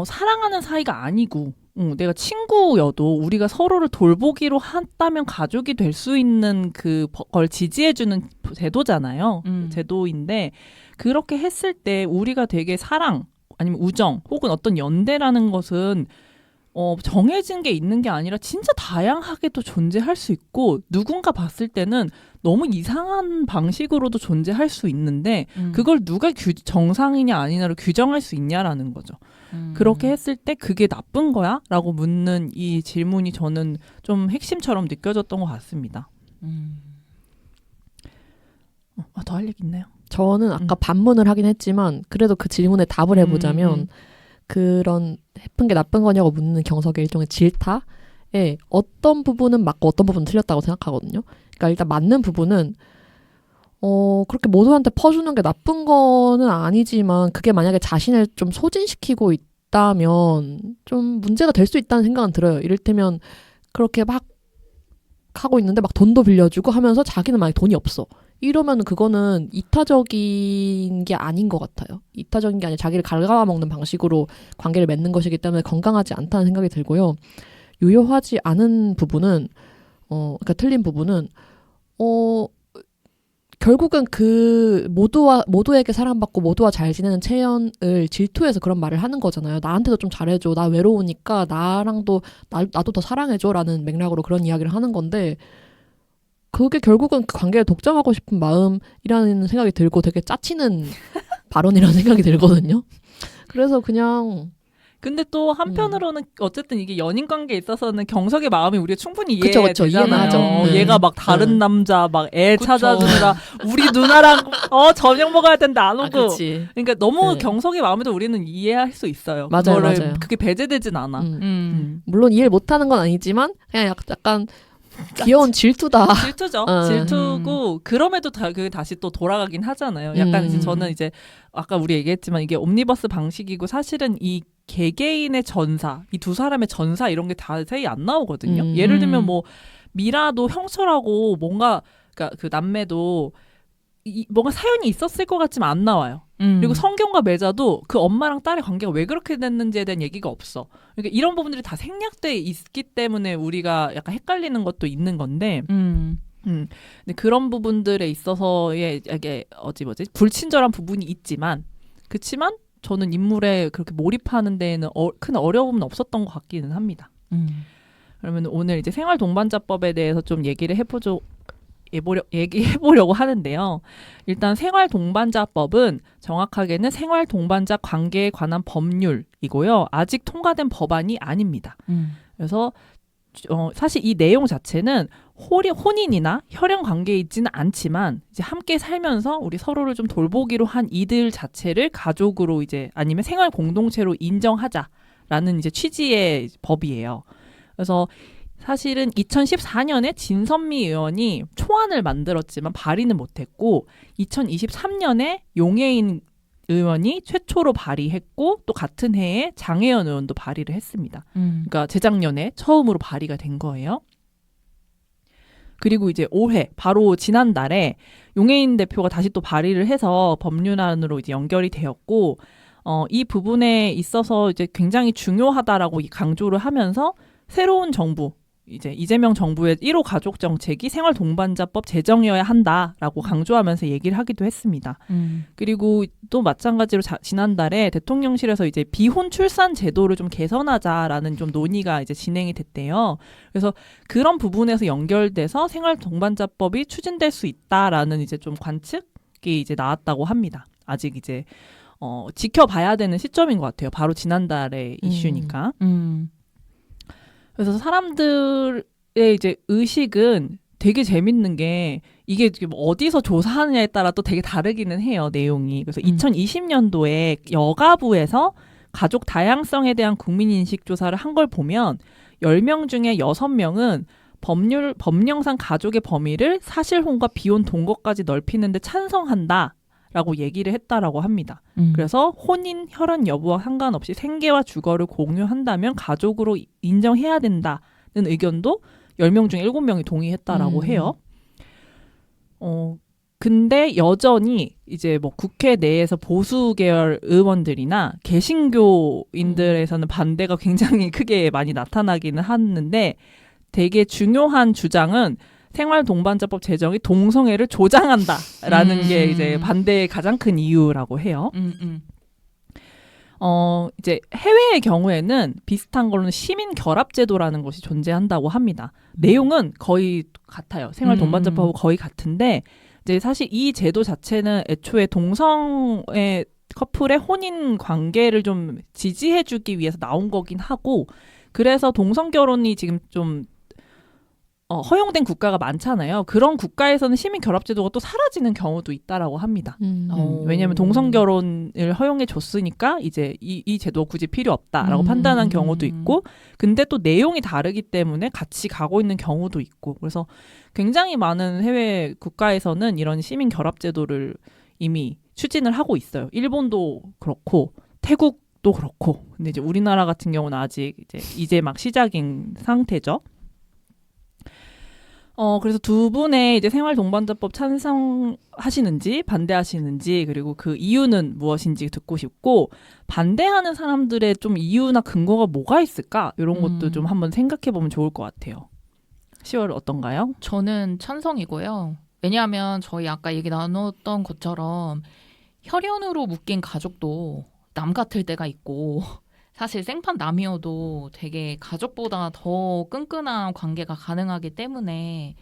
사랑하는 사이가 아니고 내가 친구여도 우리가 서로를 돌보기로 한다면 가족이 될 수 있는 그걸 지지해주는 제도잖아요. 제도인데 그렇게 했을 때 우리가 되게 사랑 아니면 우정 혹은 어떤 연대라는 것은 정해진 게 있는 게 아니라 진짜 다양하게도 존재할 수 있고 누군가 봤을 때는 너무 이상한 방식으로도 존재할 수 있는데 그걸 누가 정상이냐 아니냐를 규정할 수 있냐라는 거죠. 그렇게 했을 때 그게 나쁜 거야? 라고 묻는 이 질문이 저는 좀 핵심처럼 느껴졌던 것 같습니다. 더 할 얘기 있나요? 저는 아까 반문을 하긴 했지만 그래도 그 질문에 답을 해보자면 그런 해픈 게 나쁜 거냐고 묻는 경석의 일종의 질타에 어떤 부분은 맞고 어떤 부분은 틀렸다고 생각하거든요. 그러니까 일단 맞는 부분은 그렇게 모두한테 퍼주는 게 나쁜 거는 아니지만 그게 만약에 자신을 좀 소진시키고 있다면 좀 문제가 될 수 있다는 생각은 들어요. 이를테면 그렇게 막 하고 있는데 막 돈도 빌려주고 하면서 자기는 만약에 돈이 없어. 이러면 그거는 이타적인 게 아닌 것 같아요. 이타적인 게 아니라 자기를 갉아먹는 방식으로 관계를 맺는 것이기 때문에 건강하지 않다는 생각이 들고요. 유효하지 않은 부분은 그러니까 틀린 부분은 결국은 그 모두에게 사랑받고 모두와 잘 지내는 채연을 질투해서 그런 말을 하는 거잖아요. 나한테도 좀 잘해줘. 나 외로우니까 나도 더 사랑해줘라는 맥락으로 그런 이야기를 하는 건데 그게 결국은 그 관계를 독점하고 싶은 마음이라는 생각이 들고 되게 짜치는 발언이라는 생각이 들거든요. 그래서 그냥 근데 또 한편으로는 어쨌든 이게 연인 관계에 있어서는 경석의 마음이 우리가 충분히 그쵸, 이해되잖아요. 이해는 하죠. 얘가 막 다른 남자 막 애 그쵸. 찾아주느라 우리 누나랑 저녁 먹어야 되는데 안 오고. 그렇지. 그러니까 너무 네. 경석의 마음에도 우리는 이해할 수 있어요. 맞아요, 그거를 맞아요. 그게 배제되진 않아. 물론 이해를 못하는 건 아니지만 그냥 약간 귀여운 질투다. 질투죠. 어. 질투고 그럼에도 그게 다시 또 돌아가긴 하잖아요. 약간 이제 저는 이제 아까 우리 얘기했지만 이게 옴니버스 방식이고 사실은 이 개개인의 전사, 이 두 사람의 전사 이런 게 자세히 안 나오거든요. 예를 들면 뭐 미라도 형철하고 뭔가 그러니까 그 남매도 뭔가 사연이 있었을 것 같지만 안 나와요. 그리고 성경과 매자도 그 엄마랑 딸의 관계가 왜 그렇게 됐는지에 대한 얘기가 없어. 그러니까 이런 부분들이 다 생략돼 있기 때문에 우리가 약간 헷갈리는 것도 있는 건데 근데 그런 부분들에 있어서의 이게 불친절한 부분이 있지만 그치만 저는 인물에 그렇게 몰입하는 데에는 큰 어려움은 없었던 것 같기는 합니다. 그러면 오늘 이제 생활 동반자법에 대해서 좀 얘기를 얘기해보려고 하는데요. 일단 생활 동반자법은 정확하게는 생활 동반자 관계에 관한 법률이고요. 아직 통과된 법안이 아닙니다. 그래서 사실 이 내용 자체는 혼인이나 혈연 관계에 있지는 않지만 이제 함께 살면서 우리 서로를 좀 돌보기로 한 이들 자체를 가족으로 이제 아니면 생활 공동체로 인정하자라는 이제 취지의 법이에요. 그래서 사실은 2014년에 진선미 의원이 초안을 만들었지만 발의는 못했고 2023년에 용해인 의원이 최초로 발의했고 또 같은 해에 장혜연 의원도 발의를 했습니다. 그러니까 재작년에 처음으로 발의가 된 거예요. 그리고 이제 올해 바로 지난달에 용해인 대표가 다시 또 발의를 해서 법률안으로 이제 연결이 되었고 이 부분에 있어서 이제 굉장히 중요하다라고 강조를 하면서 새로운 정부 이제 이재명 정부의 1호 가족 정책이 생활 동반자법 제정이어야 한다라고 강조하면서 얘기를 하기도 했습니다. 그리고 또 마찬가지로 지난달에 대통령실에서 이제 비혼 출산 제도를 좀 개선하자라는 좀 논의가 이제 진행이 됐대요. 그래서 그런 부분에서 연결돼서 생활 동반자법이 추진될 수 있다라는 이제 좀 관측이 이제 나왔다고 합니다. 아직 이제 지켜봐야 되는 시점인 것 같아요. 바로 지난달의 이슈니까. 그래서 사람들의 이제 의식은 되게 재밌는 게 이게 어디서 조사하느냐에 따라 또 되게 다르기는 해요, 내용이. 그래서 2020년도에 여가부에서 가족 다양성에 대한 국민인식 조사를 한 걸 보면 10명 중에 6명은 법령상 가족의 범위를 사실혼과 비혼 동거까지 넓히는데 찬성한다. 라고 얘기를 했다라고 합니다. 그래서 혼인, 혈연 여부와 상관없이 생계와 주거를 공유한다면 가족으로 인정해야 된다는 의견도 10명 중에 7명이 동의했다라고 해요. 근데 여전히 이제 뭐 국회 내에서 보수 계열 의원들이나 개신교인들에서는 반대가 굉장히 크게 많이 나타나기는 하는데 되게 중요한 주장은 생활 동반자법 제정이 동성애를 조장한다라는 게 이제 반대의 가장 큰 이유라고 해요. 이제 해외의 경우에는 비슷한 걸로는 시민 결합 제도라는 것이 존재한다고 합니다. 내용은 거의 같아요. 생활 동반자법하고 거의 같은데 이제 사실 이 제도 자체는 애초에 동성애 커플의 혼인 관계를 좀 지지해주기 위해서 나온 거긴 하고 그래서 동성 결혼이 지금 좀 허용된 국가가 많잖아요. 그런 국가에서는 시민 결합 제도가 또 사라지는 경우도 있다라고 합니다. 왜냐하면 동성 결혼을 허용해 줬으니까 이제 이 제도 굳이 필요 없다라고 판단한 경우도 있고, 근데 또 내용이 다르기 때문에 같이 가고 있는 경우도 있고, 그래서 굉장히 많은 해외 국가에서는 이런 시민 결합 제도를 이미 추진을 하고 있어요. 일본도 그렇고 태국도 그렇고. 근데 이제 우리나라 같은 경우는 아직 이제 막 시작인 상태죠. 그래서 두 분의 이제 생활동반자법 찬성하시는지 반대하시는지, 그리고 그 이유는 무엇인지 듣고 싶고, 반대하는 사람들의 좀 이유나 근거가 뭐가 있을까? 이런 것도 좀 한번 생각해 보면 좋을 것 같아요. 10월 어떤가요? 저는 찬성이고요. 왜냐하면 저희 아까 얘기 나눴던 것처럼 혈연으로 묶인 가족도 남 같을 때가 있고, 사실 생판 남이어도 되게 가족보다 더 끈끈한 관계가 가능하기 때문에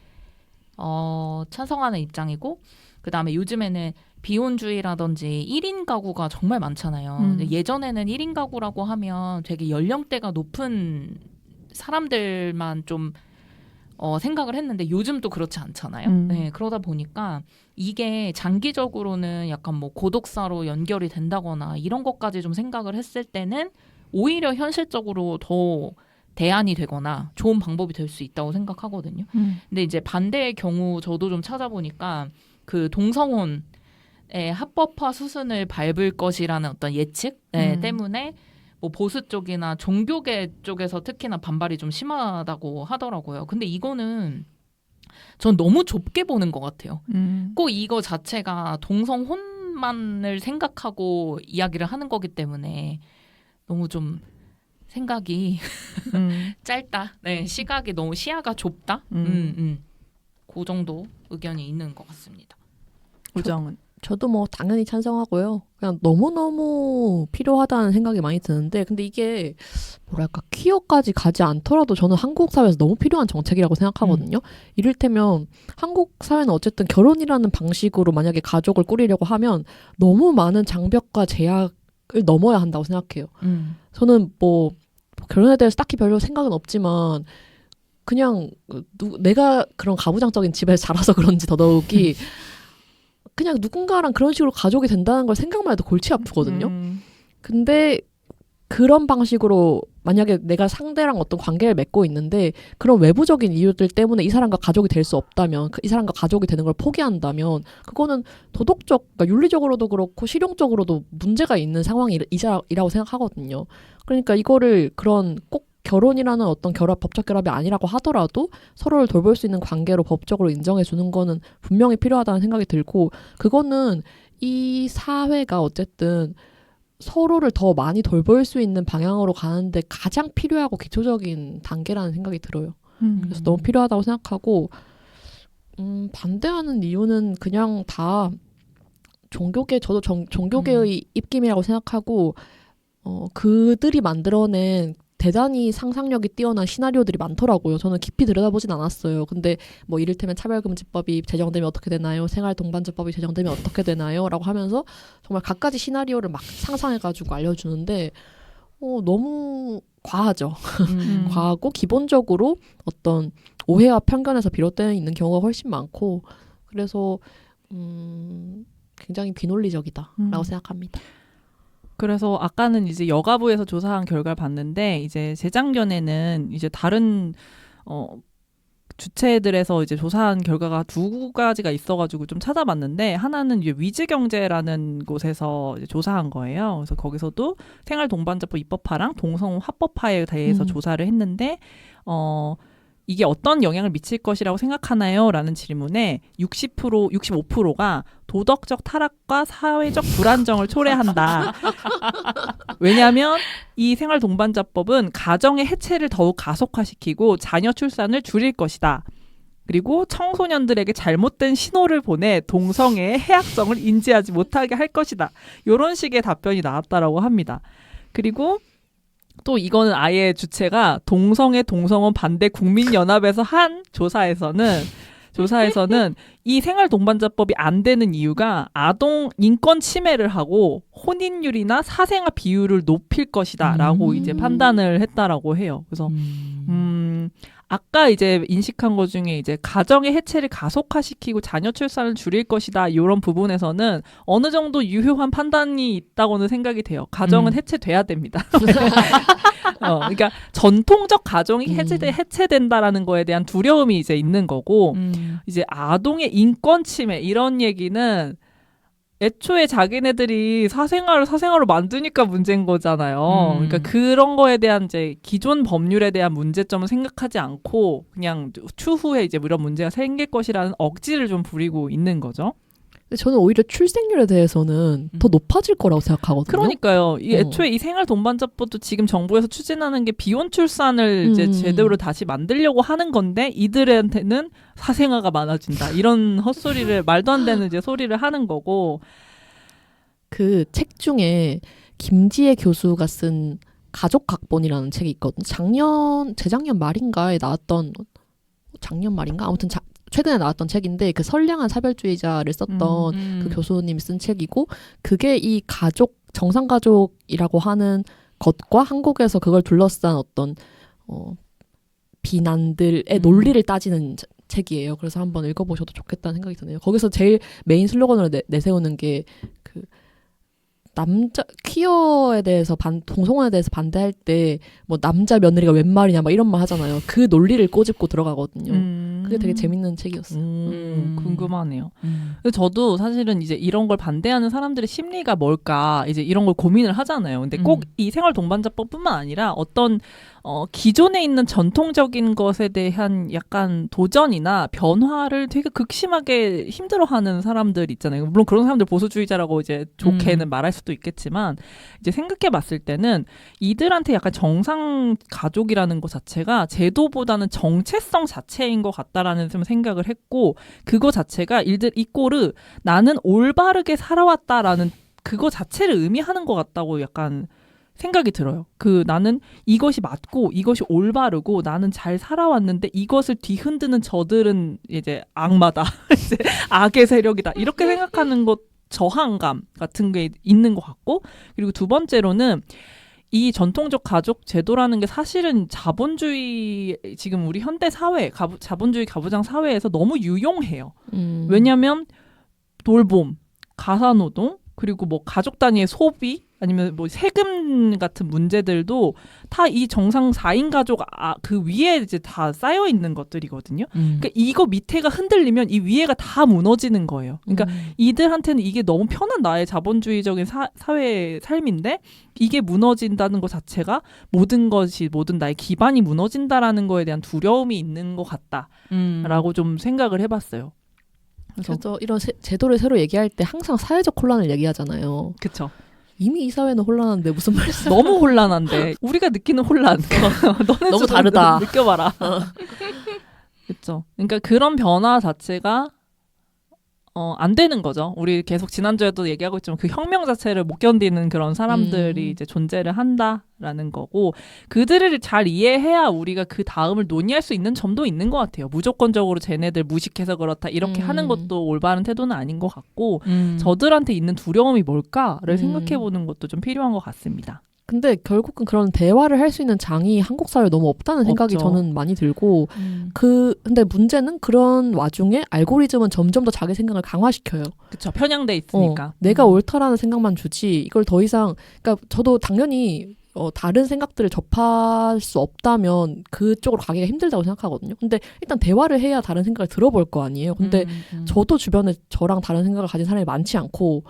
찬성하는 입장이고, 그다음에 요즘에는 비혼주의라든지 1인 가구가 정말 많잖아요. 근데 예전에는 1인 가구라고 하면 되게 연령대가 높은 사람들만 좀 생각을 했는데 요즘도 그렇지 않잖아요. 네, 그러다 보니까 이게 장기적으로는 약간 뭐 고독사로 연결이 된다거나 이런 것까지 좀 생각을 했을 때는 오히려 현실적으로 더 대안이 되거나 좋은 방법이 될 수 있다고 생각하거든요. 근데 이제 반대의 경우 저도 좀 찾아보니까 그 동성혼의 합법화 수순을 밟을 것이라는 어떤 예측 때문에 뭐 보수 쪽이나 종교계 쪽에서 특히나 반발이 좀 심하다고 하더라고요. 근데 이거는 전 너무 좁게 보는 것 같아요. 꼭 이거 자체가 동성혼만을 생각하고 이야기를 하는 거기 때문에 너무 좀 생각이 짧다. 네, 시각이 너무 시야가 좁다. 그 정도 의견이 있는 것 같습니다. 우정은? 저도 뭐 당연히 찬성하고요. 그냥 너무너무 필요하다는 생각이 많이 드는데, 근데 이게 뭐랄까 퀴어까지 가지 않더라도 저는 한국 사회에서 너무 필요한 정책이라고 생각하거든요. 이를테면 한국 사회는 어쨌든 결혼이라는 방식으로 만약에 가족을 꾸리려고 하면 너무 많은 장벽과 제약을 넘어야 한다고 생각해요. 저는 뭐 결혼에 대해서 딱히 별로 생각은 없지만 그냥 내가 그런 가부장적인 집에서 자라서 그런지 더더욱이 그냥 누군가랑 그런 식으로 가족이 된다는 걸 생각만 해도 골치 아프거든요. 근데 그런 방식으로 만약에 내가 상대랑 어떤 관계를 맺고 있는데 그런 외부적인 이유들 때문에 이 사람과 가족이 될 수 없다면, 이 사람과 가족이 되는 걸 포기한다면 그거는 도덕적, 그러니까 윤리적으로도 그렇고 실용적으로도 문제가 있는 상황이라고 생각하거든요. 그러니까 이거를 그런 꼭 결혼이라는 어떤 법적 결합이 아니라고 하더라도 서로를 돌볼 수 있는 관계로 법적으로 인정해 주는 거는 분명히 필요하다는 생각이 들고, 그거는 이 사회가 어쨌든 서로를 더 많이 돌볼 수 있는 방향으로 가는데 가장 필요하고 기초적인 단계라는 생각이 들어요. 그래서 너무 필요하다고 생각하고, 반대하는 이유는 그냥 다 저도 종교계의 입김이라고 생각하고, 그들이 만들어낸 대단히 상상력이 뛰어난 시나리오들이 많더라고요. 저는 깊이 들여다보진 않았어요. 근데 뭐 이를테면 차별금지법이 제정되면 어떻게 되나요? 생활동반자법이 제정되면 어떻게 되나요? 라고 하면서 정말 갖가지 시나리오를 막 상상해가지고 알려주는데 너무 과하죠. 과하고 기본적으로 어떤 오해와 편견에서 비롯되어 있는 경우가 훨씬 많고, 그래서 굉장히 비논리적이다라고 생각합니다. 그래서 아까는 이제 여가부에서 조사한 결과를 봤는데, 이제 재작년에는 이제 다른 주체들에서 이제 조사한 결과가 두 가지가 있어가지고 좀 찾아봤는데, 하나는 이제 위즈경제라는 곳에서 이제 조사한 거예요. 그래서 거기서도 생활동반자법 입법화랑 동성혼 합법화에 대해서 조사를 했는데, 이게 어떤 영향을 미칠 것이라고 생각하나요? 라는 질문에 65%가 도덕적 타락과 사회적 불안정을 초래한다. 왜냐하면 이 생활동반자법은 가정의 해체를 더욱 가속화시키고 자녀 출산을 줄일 것이다. 그리고 청소년들에게 잘못된 신호를 보내 동성애의 해악성을 인지하지 못하게 할 것이다. 이런 식의 답변이 나왔다라고 합니다. 그리고 또 이거는 아예 주체가 동성혼 반대 국민연합에서 한 조사에서는 이 생활동반자법이 안 되는 이유가 아동 인권 침해를 하고 혼인율이나 사생아 비율을 높일 것이다라고 이제 판단을 했다라고 해요. 그래서 아까 이제 인식한 것 중에 이제 가정의 해체를 가속화시키고 자녀 출산을 줄일 것이다 이런 부분에서는 어느 정도 유효한 판단이 있다고는 생각이 돼요. 가정은 해체돼야 됩니다. 그러니까 전통적 가정이 해체된다라는 거에 대한 두려움이 이제 있는 거고 이제 아동의 인권 침해 이런 얘기는 애초에 자기네들이 사생활로 만드니까 문제인 거잖아요. 그러니까 그런 거에 대한 이제 기존 법률에 대한 문제점을 생각하지 않고 그냥 추후에 이제 이런 문제가 생길 것이라는 억지를 좀 부리고 있는 거죠. 근데 저는 오히려 출생률에 대해서는 더 높아질 거라고 생각하거든요. 그러니까요. 이 애초에 이 생활 동반자법도 지금 정부에서 추진하는 게 비혼 출산을 이제 제도로 다시 만들려고 하는 건데 이들한테는 사생아가 많아진다. 이런 헛소리를 말도 안 되는 이제 소리를 하는 거고. 그 책 중에 김지혜 교수가 쓴 가족 각본이라는 책이 있거든요. 재작년 말인가에 나왔던 작년 말인가 아무튼 최근에 나왔던 책인데 그 선량한 사별주의자를 썼던 그 교수님이 쓴 책이고 그게 이 정상가족이라고 하는 것과 한국에서 그걸 둘러싼 어떤 비난들의 논리를 따지는 책이에요. 그래서 한번 읽어보셔도 좋겠다는 생각이 드네요. 거기서 제일 메인 슬로건으로 내세우는 게 그 퀴어에 대해서 동성혼에 대해서 반대할 때 뭐 남자 며느리가 웬 말이냐 막 이런 말 하잖아요. 그 논리를 꼬집고 들어가거든요. 그게 되게 재밌는 책이었어요. 궁금하네요. 근데 저도 사실은 이제 이런 걸 반대하는 사람들의 심리가 뭘까 이제 이런 걸 고민을 하잖아요. 근데 꼭 이 생활 동반자법뿐만 아니라 어떤 기존에 있는 전통적인 것에 대한 약간 도전이나 변화를 되게 극심하게 힘들어하는 사람들 있잖아요. 물론 그런 사람들 보수주의자라고 이제 좋게는 말할 수도 있겠지만 이제 생각해봤을 때는 이들한테 약간 정상 가족이라는 것 자체가 제도보다는 정체성 자체인 것 같다라는 생각을 했고 그거 자체가 이꼬르 나는 올바르게 살아왔다라는 그거 자체를 의미하는 것 같다고 약간 생각이 들어요. 나는 이것이 맞고 이것이 올바르고 나는 잘 살아왔는데 이것을 뒤흔드는 저들은 이제 악마다. 이제 악의 세력이다. 이렇게 생각하는 것 저항감 같은 게 있는 것 같고 그리고 두 번째로는 이 전통적 가족 제도라는 게 사실은 자본주의 지금 우리 현대 사회 자본주의 가부장 사회에서 너무 유용해요. 왜냐하면 돌봄, 가사노동 그리고 뭐 가족 단위의 소비 아니면 뭐 세금 같은 문제들도 다 이 정상 4인 가족 그 위에 이제 다 쌓여 있는 것들이거든요. 그러니까 이거 밑에가 흔들리면 이 위에가 다 무너지는 거예요. 그러니까 이들한테는 이게 너무 편한 나의 자본주의적인 사회의 삶인데 이게 무너진다는 것 자체가 모든 나의 기반이 무너진다라는 거에 대한 두려움이 있는 것 같다라고 좀 생각을 해봤어요. 그래서 이런 제도를 새로 얘기할 때 항상 사회적 혼란을 얘기하잖아요. 그렇죠. 이미 이 사회는 혼란한데 무슨 말이야? 너무 혼란한데 우리가 느끼는 혼란 너는 너무 다르다. 느껴봐라. 그렇죠. 그러니까 그런 변화 자체가 안 되는 거죠. 우리 계속 지난주에도 얘기하고 있지만 그 혁명 자체를 못 견디는 그런 사람들이 이제 존재를 한다라는 거고 그들을 잘 이해해야 우리가 그 다음을 논의할 수 있는 점도 있는 것 같아요. 무조건적으로 쟤네들 무식해서 그렇다 이렇게 하는 것도 올바른 태도는 아닌 것 같고 저들한테 있는 두려움이 뭘까를 생각해보는 것도 좀 필요한 것 같습니다. 근데 결국은 그런 대화를 할 수 있는 장이 한국 사회에 너무 없다는 생각이 없죠. 저는 많이 들고 근데 문제는 그런 와중에 알고리즘은 점점 더 자기 생각을 강화시켜요. 그렇죠. 편향돼 있으니까. 내가 옳다라는 생각만 주지 이걸 더 이상 그러니까 저도 당연히 다른 생각들을 접할 수 없다면 그쪽으로 가기가 힘들다고 생각하거든요. 근데 일단 대화를 해야 다른 생각을 들어볼 거 아니에요. 근데 저도 주변에 저랑 다른 생각을 가진 사람이 많지 않고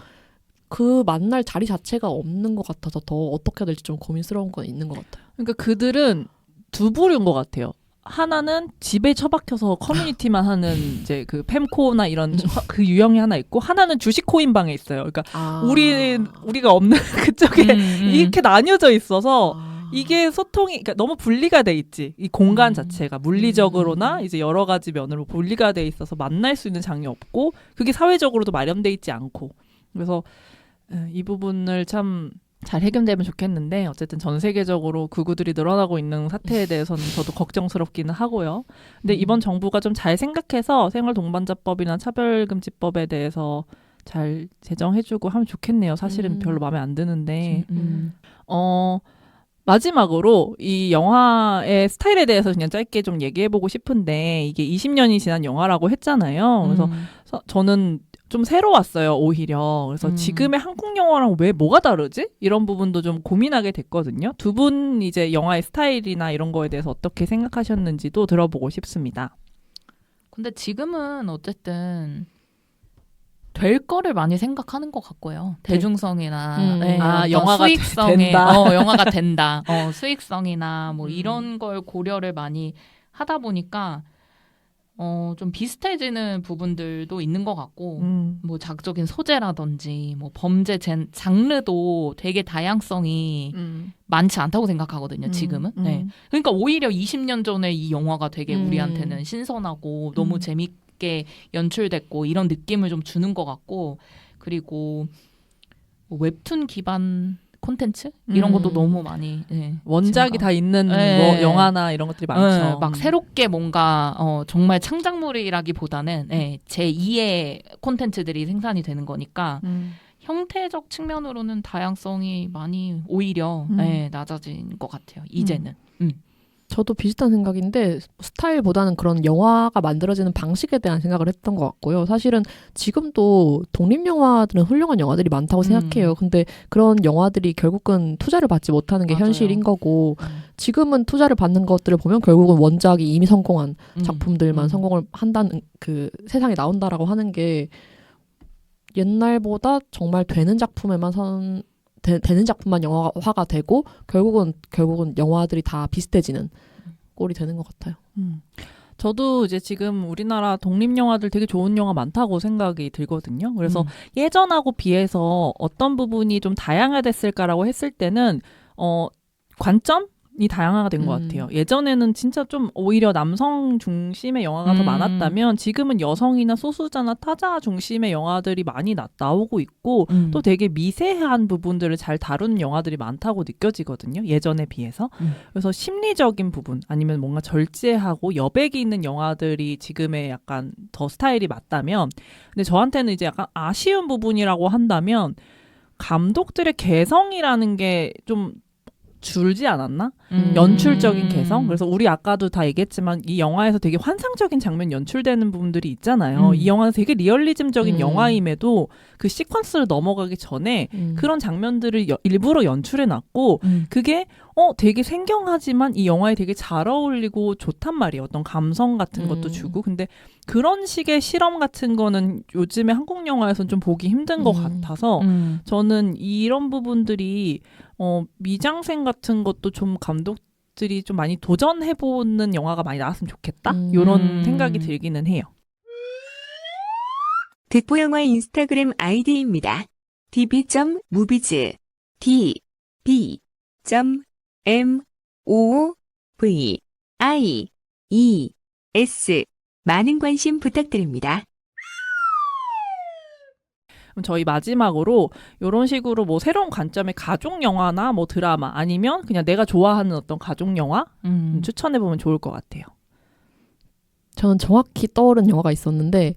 그 만날 자리 자체가 없는 것 같아서 더 어떻게 해야 될지 좀 고민스러운 건 있는 것 같아요. 그러니까 그들은 두 부류인 것 같아요. 하나는 집에 처박혀서 커뮤니티만 하는 이제 그 팸코나 이런 그 유형이 하나 있고 하나는 주식 코인방에 있어요. 그러니까 우리가 없는 그쪽에 이렇게 나뉘어져 있어서 이게 소통이 그러니까 너무 분리가 돼 있지. 이 공간 자체가 물리적으로나 이제 여러 가지 면으로 분리가 돼 있어서 만날 수 있는 장이 없고 그게 사회적으로도 마련돼 있지 않고 그래서 이 부분을 참 잘 해결되면 좋겠는데 어쨌든 전 세계적으로 극우들이 늘어나고 있는 사태에 대해서는 저도 걱정스럽기는 하고요. 근데 이번 정부가 좀 잘 생각해서 생활동반자법이나 차별금지법에 대해서 잘 제정해주고 하면 좋겠네요. 사실은 별로 마음에 안 드는데 마지막으로 이 영화의 스타일에 대해서 그냥 짧게 좀 얘기해보고 싶은데 이게 20년이 지난 영화라고 했잖아요. 그래서 저는 좀 새로웠어요, 오히려. 그래서 지금의 한국 영화랑 왜 뭐가 다르지? 이런 부분도 좀 고민하게 됐거든요. 두 분 이제 영화의 스타일이나 이런 거에 대해서 어떻게 생각하셨는지도 들어보고 싶습니다. 근데 지금은 어쨌든 될 거를 많이 생각하는 것 같고요. 대중성이나 네, 어떤 영화가 수익성에 된다. 영화가 된다. 수익성이나 뭐 음. 이런 걸 고려를 많이 하다 보니까 좀 비슷해지는 부분들도 있는 것 같고 뭐 자극적인 소재라든지 뭐 범죄 장르도 되게 다양성이 많지 않다고 생각하거든요. 지금은. 네. 그러니까 오히려 20년 전에 이 영화가 되게 우리한테는 신선하고 너무 재밌게 연출됐고 이런 느낌을 좀 주는 것 같고 그리고 뭐 웹툰 기반 콘텐츠 이런 것도 너무 많이 원작이 다 있는 네. 뭐 영화나 이런 것들이 많죠. 막 새롭게 뭔가 정말 창작물이라기보다는 제2의 콘텐츠들이 생산이 되는 거니까 형태적 측면으로는 다양성이 많이 오히려 낮아진 것 같아요. 이제는. 저도 비슷한 생각인데 스타일보다는 그런 영화가 만들어지는 방식에 대한 생각을 했던 것 같고요. 사실은 지금도 독립영화들은 훌륭한 영화들이 많다고 생각해요. 근데 그런 영화들이 결국은 투자를 받지 못하는 게 맞아요. 현실인 거고 지금은 투자를 받는 것들을 보면 결국은 원작이 이미 성공한 작품들만 성공을 한다는 그 세상에 나온다라고 하는 게 옛날보다 정말 되는 작품에만 되는 작품만 영화화가 되고 결국은 영화들이 다 비슷해지는 꼴이 되는 것 같아요. 저도 이제 지금 우리나라 독립영화들 되게 좋은 영화 많다고 생각이 들거든요. 그래서 예전하고 비해서 어떤 부분이 좀 다양화됐을까라고 했을 때는 관점이 다양화가 된 것 같아요. 예전에는 진짜 좀 오히려 남성 중심의 영화가 더 많았다면 지금은 여성이나 소수자나 타자 중심의 영화들이 많이 나오고 있고 또 되게 미세한 부분들을 잘 다루는 영화들이 많다고 느껴지거든요. 예전에 비해서. 그래서 심리적인 부분 아니면 뭔가 절제하고 여백이 있는 영화들이 지금의 약간 더 스타일이 맞다면 근데 저한테는 이제 약간 아쉬운 부분이라고 한다면 감독들의 개성이라는 게좀 줄지 않았나? 연출적인 개성? 그래서 우리 아까도 다 얘기했지만 이 영화에서 되게 환상적인 장면 연출되는 부분들이 있잖아요. 이 영화는 되게 리얼리즘적인 영화임에도 그 시퀀스를 넘어가기 전에 그런 장면들을 일부러 연출해놨고 그게 되게 생경하지만 이 영화에 되게 잘 어울리고 좋단 말이에요. 어떤 감성 같은 것도 주고. 근데 그런 식의 실험 같은 거는 요즘에 한국 영화에서는 좀 보기 힘든 것 같아서 저는 이런 부분들이 미장센 같은 것도 좀 감독들이 좀 많이 도전해보는 영화가 많이 나왔으면 좋겠다? 이런 생각이 들기는 해요. 득보영화 인스타그램 아이디입니다. db.movies db.movies 많은 관심 부탁드립니다. 그럼 저희 마지막으로 이런 식으로 뭐 새로운 관점의 가족 영화나 뭐 드라마 아니면 그냥 내가 좋아하는 어떤 가족 영화 추천해보면 좋을 것 같아요. 저는 정확히 떠오른 영화가 있었는데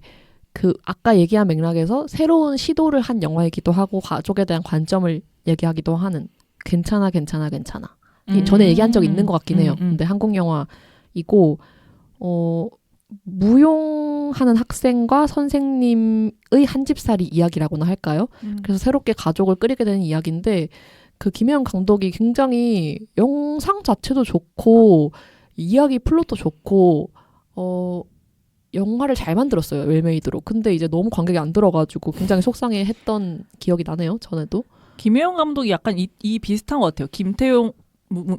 그 아까 얘기한 맥락에서 새로운 시도를 한 영화이기도 하고 가족에 대한 관점을 얘기하기도 하는 괜찮아. 전에 얘기한 적 있는 것 같긴 해요. 근데 한국 영화이고 무용하는 학생과 선생님의 한 집살이 이야기라고나 할까요? 그래서 새롭게 가족을 꾸리게 되는 이야기인데 그 김혜영 감독이 굉장히 영상 자체도 좋고 이야기 플롯도 좋고 영화를 잘 만들었어요. 웰메이드로. 근데 이제 너무 관객이 안 들어가지고 굉장히 속상해했던 기억이 나네요. 전에도. 김혜영 감독이 약간 이 비슷한 것 같아요. 김태용,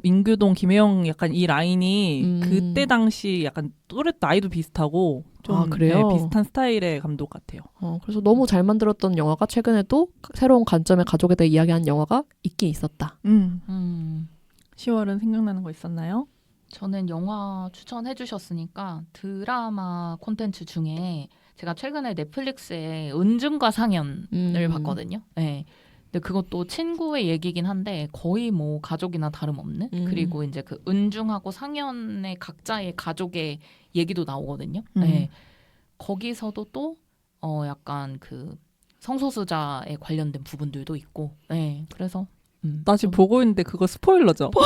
민규동, 김혜영 약간 이 라인이 그때 당시 약간 또래 나이도 비슷하고 좀 그래요? 네, 비슷한 스타일의 감독 같아요. 그래서 너무 잘 만들었던 영화가 최근에도 새로운 관점의 가족에 대해 이야기한 영화가 있긴 있었다. 10월은 생각나는 거 있었나요? 저는 영화 추천해 주셨으니까 드라마 콘텐츠 중에 제가 최근에 넷플릭스에 은중과 상연을 봤거든요. 네. 근데 그것도 친구의 얘기긴 한데 거의 뭐 가족이나 다름없는 그리고 이제 그 은중하고 상연의 각자의 가족의 얘기도 나오거든요. 네. 거기서도 또 약간 그 성소수자에 관련된 부분들도 있고, 네. 그래서 나 지금 보고 있는데 그거 스포일러죠? 몇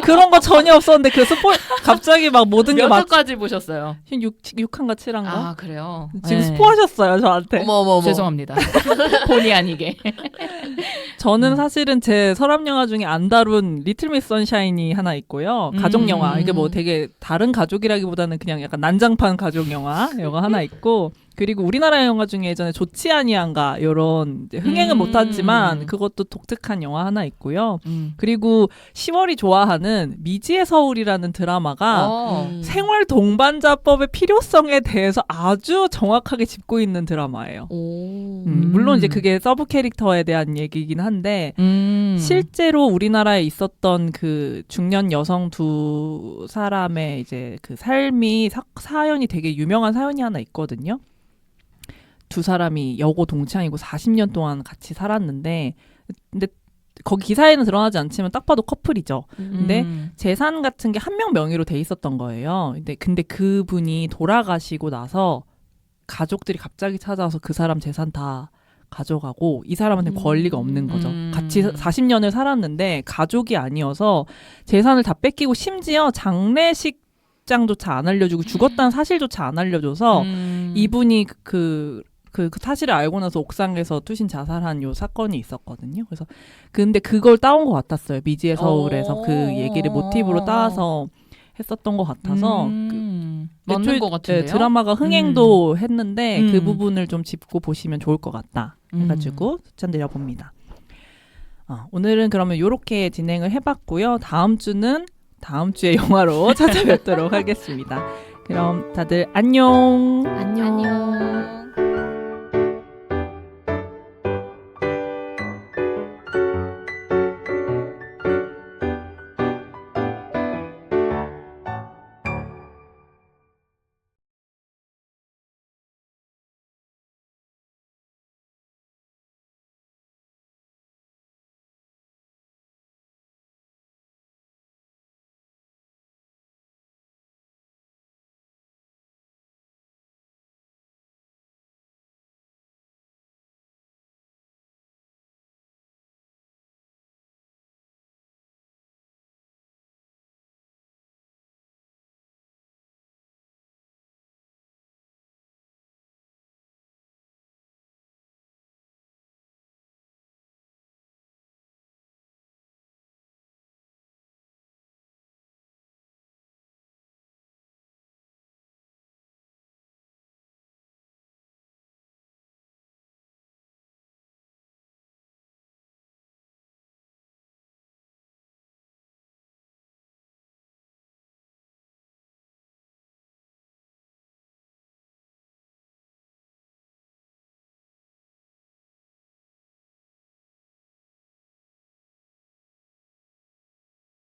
그런 거 전혀 없었는데 그 갑자기 막 모든 게 맞. 화까지 보셨어요? 6화인가 7화인가? 아 그래요. 지금 네. 스포하셨어요 저한테. 어머. 죄송합니다. 본의 아니게. 저는 사실은 제 서랍 영화 중에 안 다룬 리틀 미스 선샤인이 하나 있고요. 가족 영화. 이게 뭐 되게 다른 가족이라기보다는 그냥 약간 난장판 가족 영화 하나 있고, 그리고 우리나라 영화 중에 예전에 좋지 아니한가 이런 흥행은 못했지만 그것도 독특한 영화 하나 있고요. 그리고 10월이 좋아하는 미지의 서울이라는 드라마가 생활 동반자법의 필요성에 대해서 아주 정확하게 짚고 있는 드라마예요. 물론 이제 그게 서브 캐릭터에 대한 얘기이긴 한데 실제로 우리나라에 있었던 그 중년 여성 두 사람의 이제 그 삶이 사연이 되게 유명한 사연이 하나 있거든요. 두 사람이 여고 동창이고 40년 동안 같이 살았는데, 근데 거기 기사에는 드러나지 않지만 딱 봐도 커플이죠. 근데 재산 같은 게 한 명 명의로 돼 있었던 거예요. 근데 그분이 돌아가시고 나서 가족들이 갑자기 찾아와서 그 사람 재산 다 가져가고 이 사람한테 권리가 없는 거죠. 같이 40년을 살았는데 가족이 아니어서 재산을 다 뺏기고 심지어 장례식장조차 안 알려주고 죽었다는 사실조차 안 알려줘서 이분이 그 사실을 알고 나서 옥상에서 투신 자살한 요 사건이 있었거든요. 그래서 근데 그걸 따온 것 같았어요. 미지의 서울에서 그 얘기를 모티브로 따서 했었던 것 같아서 맞는 것 같은데요. 드라마가 흥행도 했는데 그 부분을 좀 짚고 보시면 좋을 것 같다 해가지고 추천드려봅니다. 오늘은 그러면 이렇게 진행을 해봤고요. 다음 주는 다음 주의 영화로 찾아뵙도록 하겠습니다. 그럼 다들 안녕. 안녕.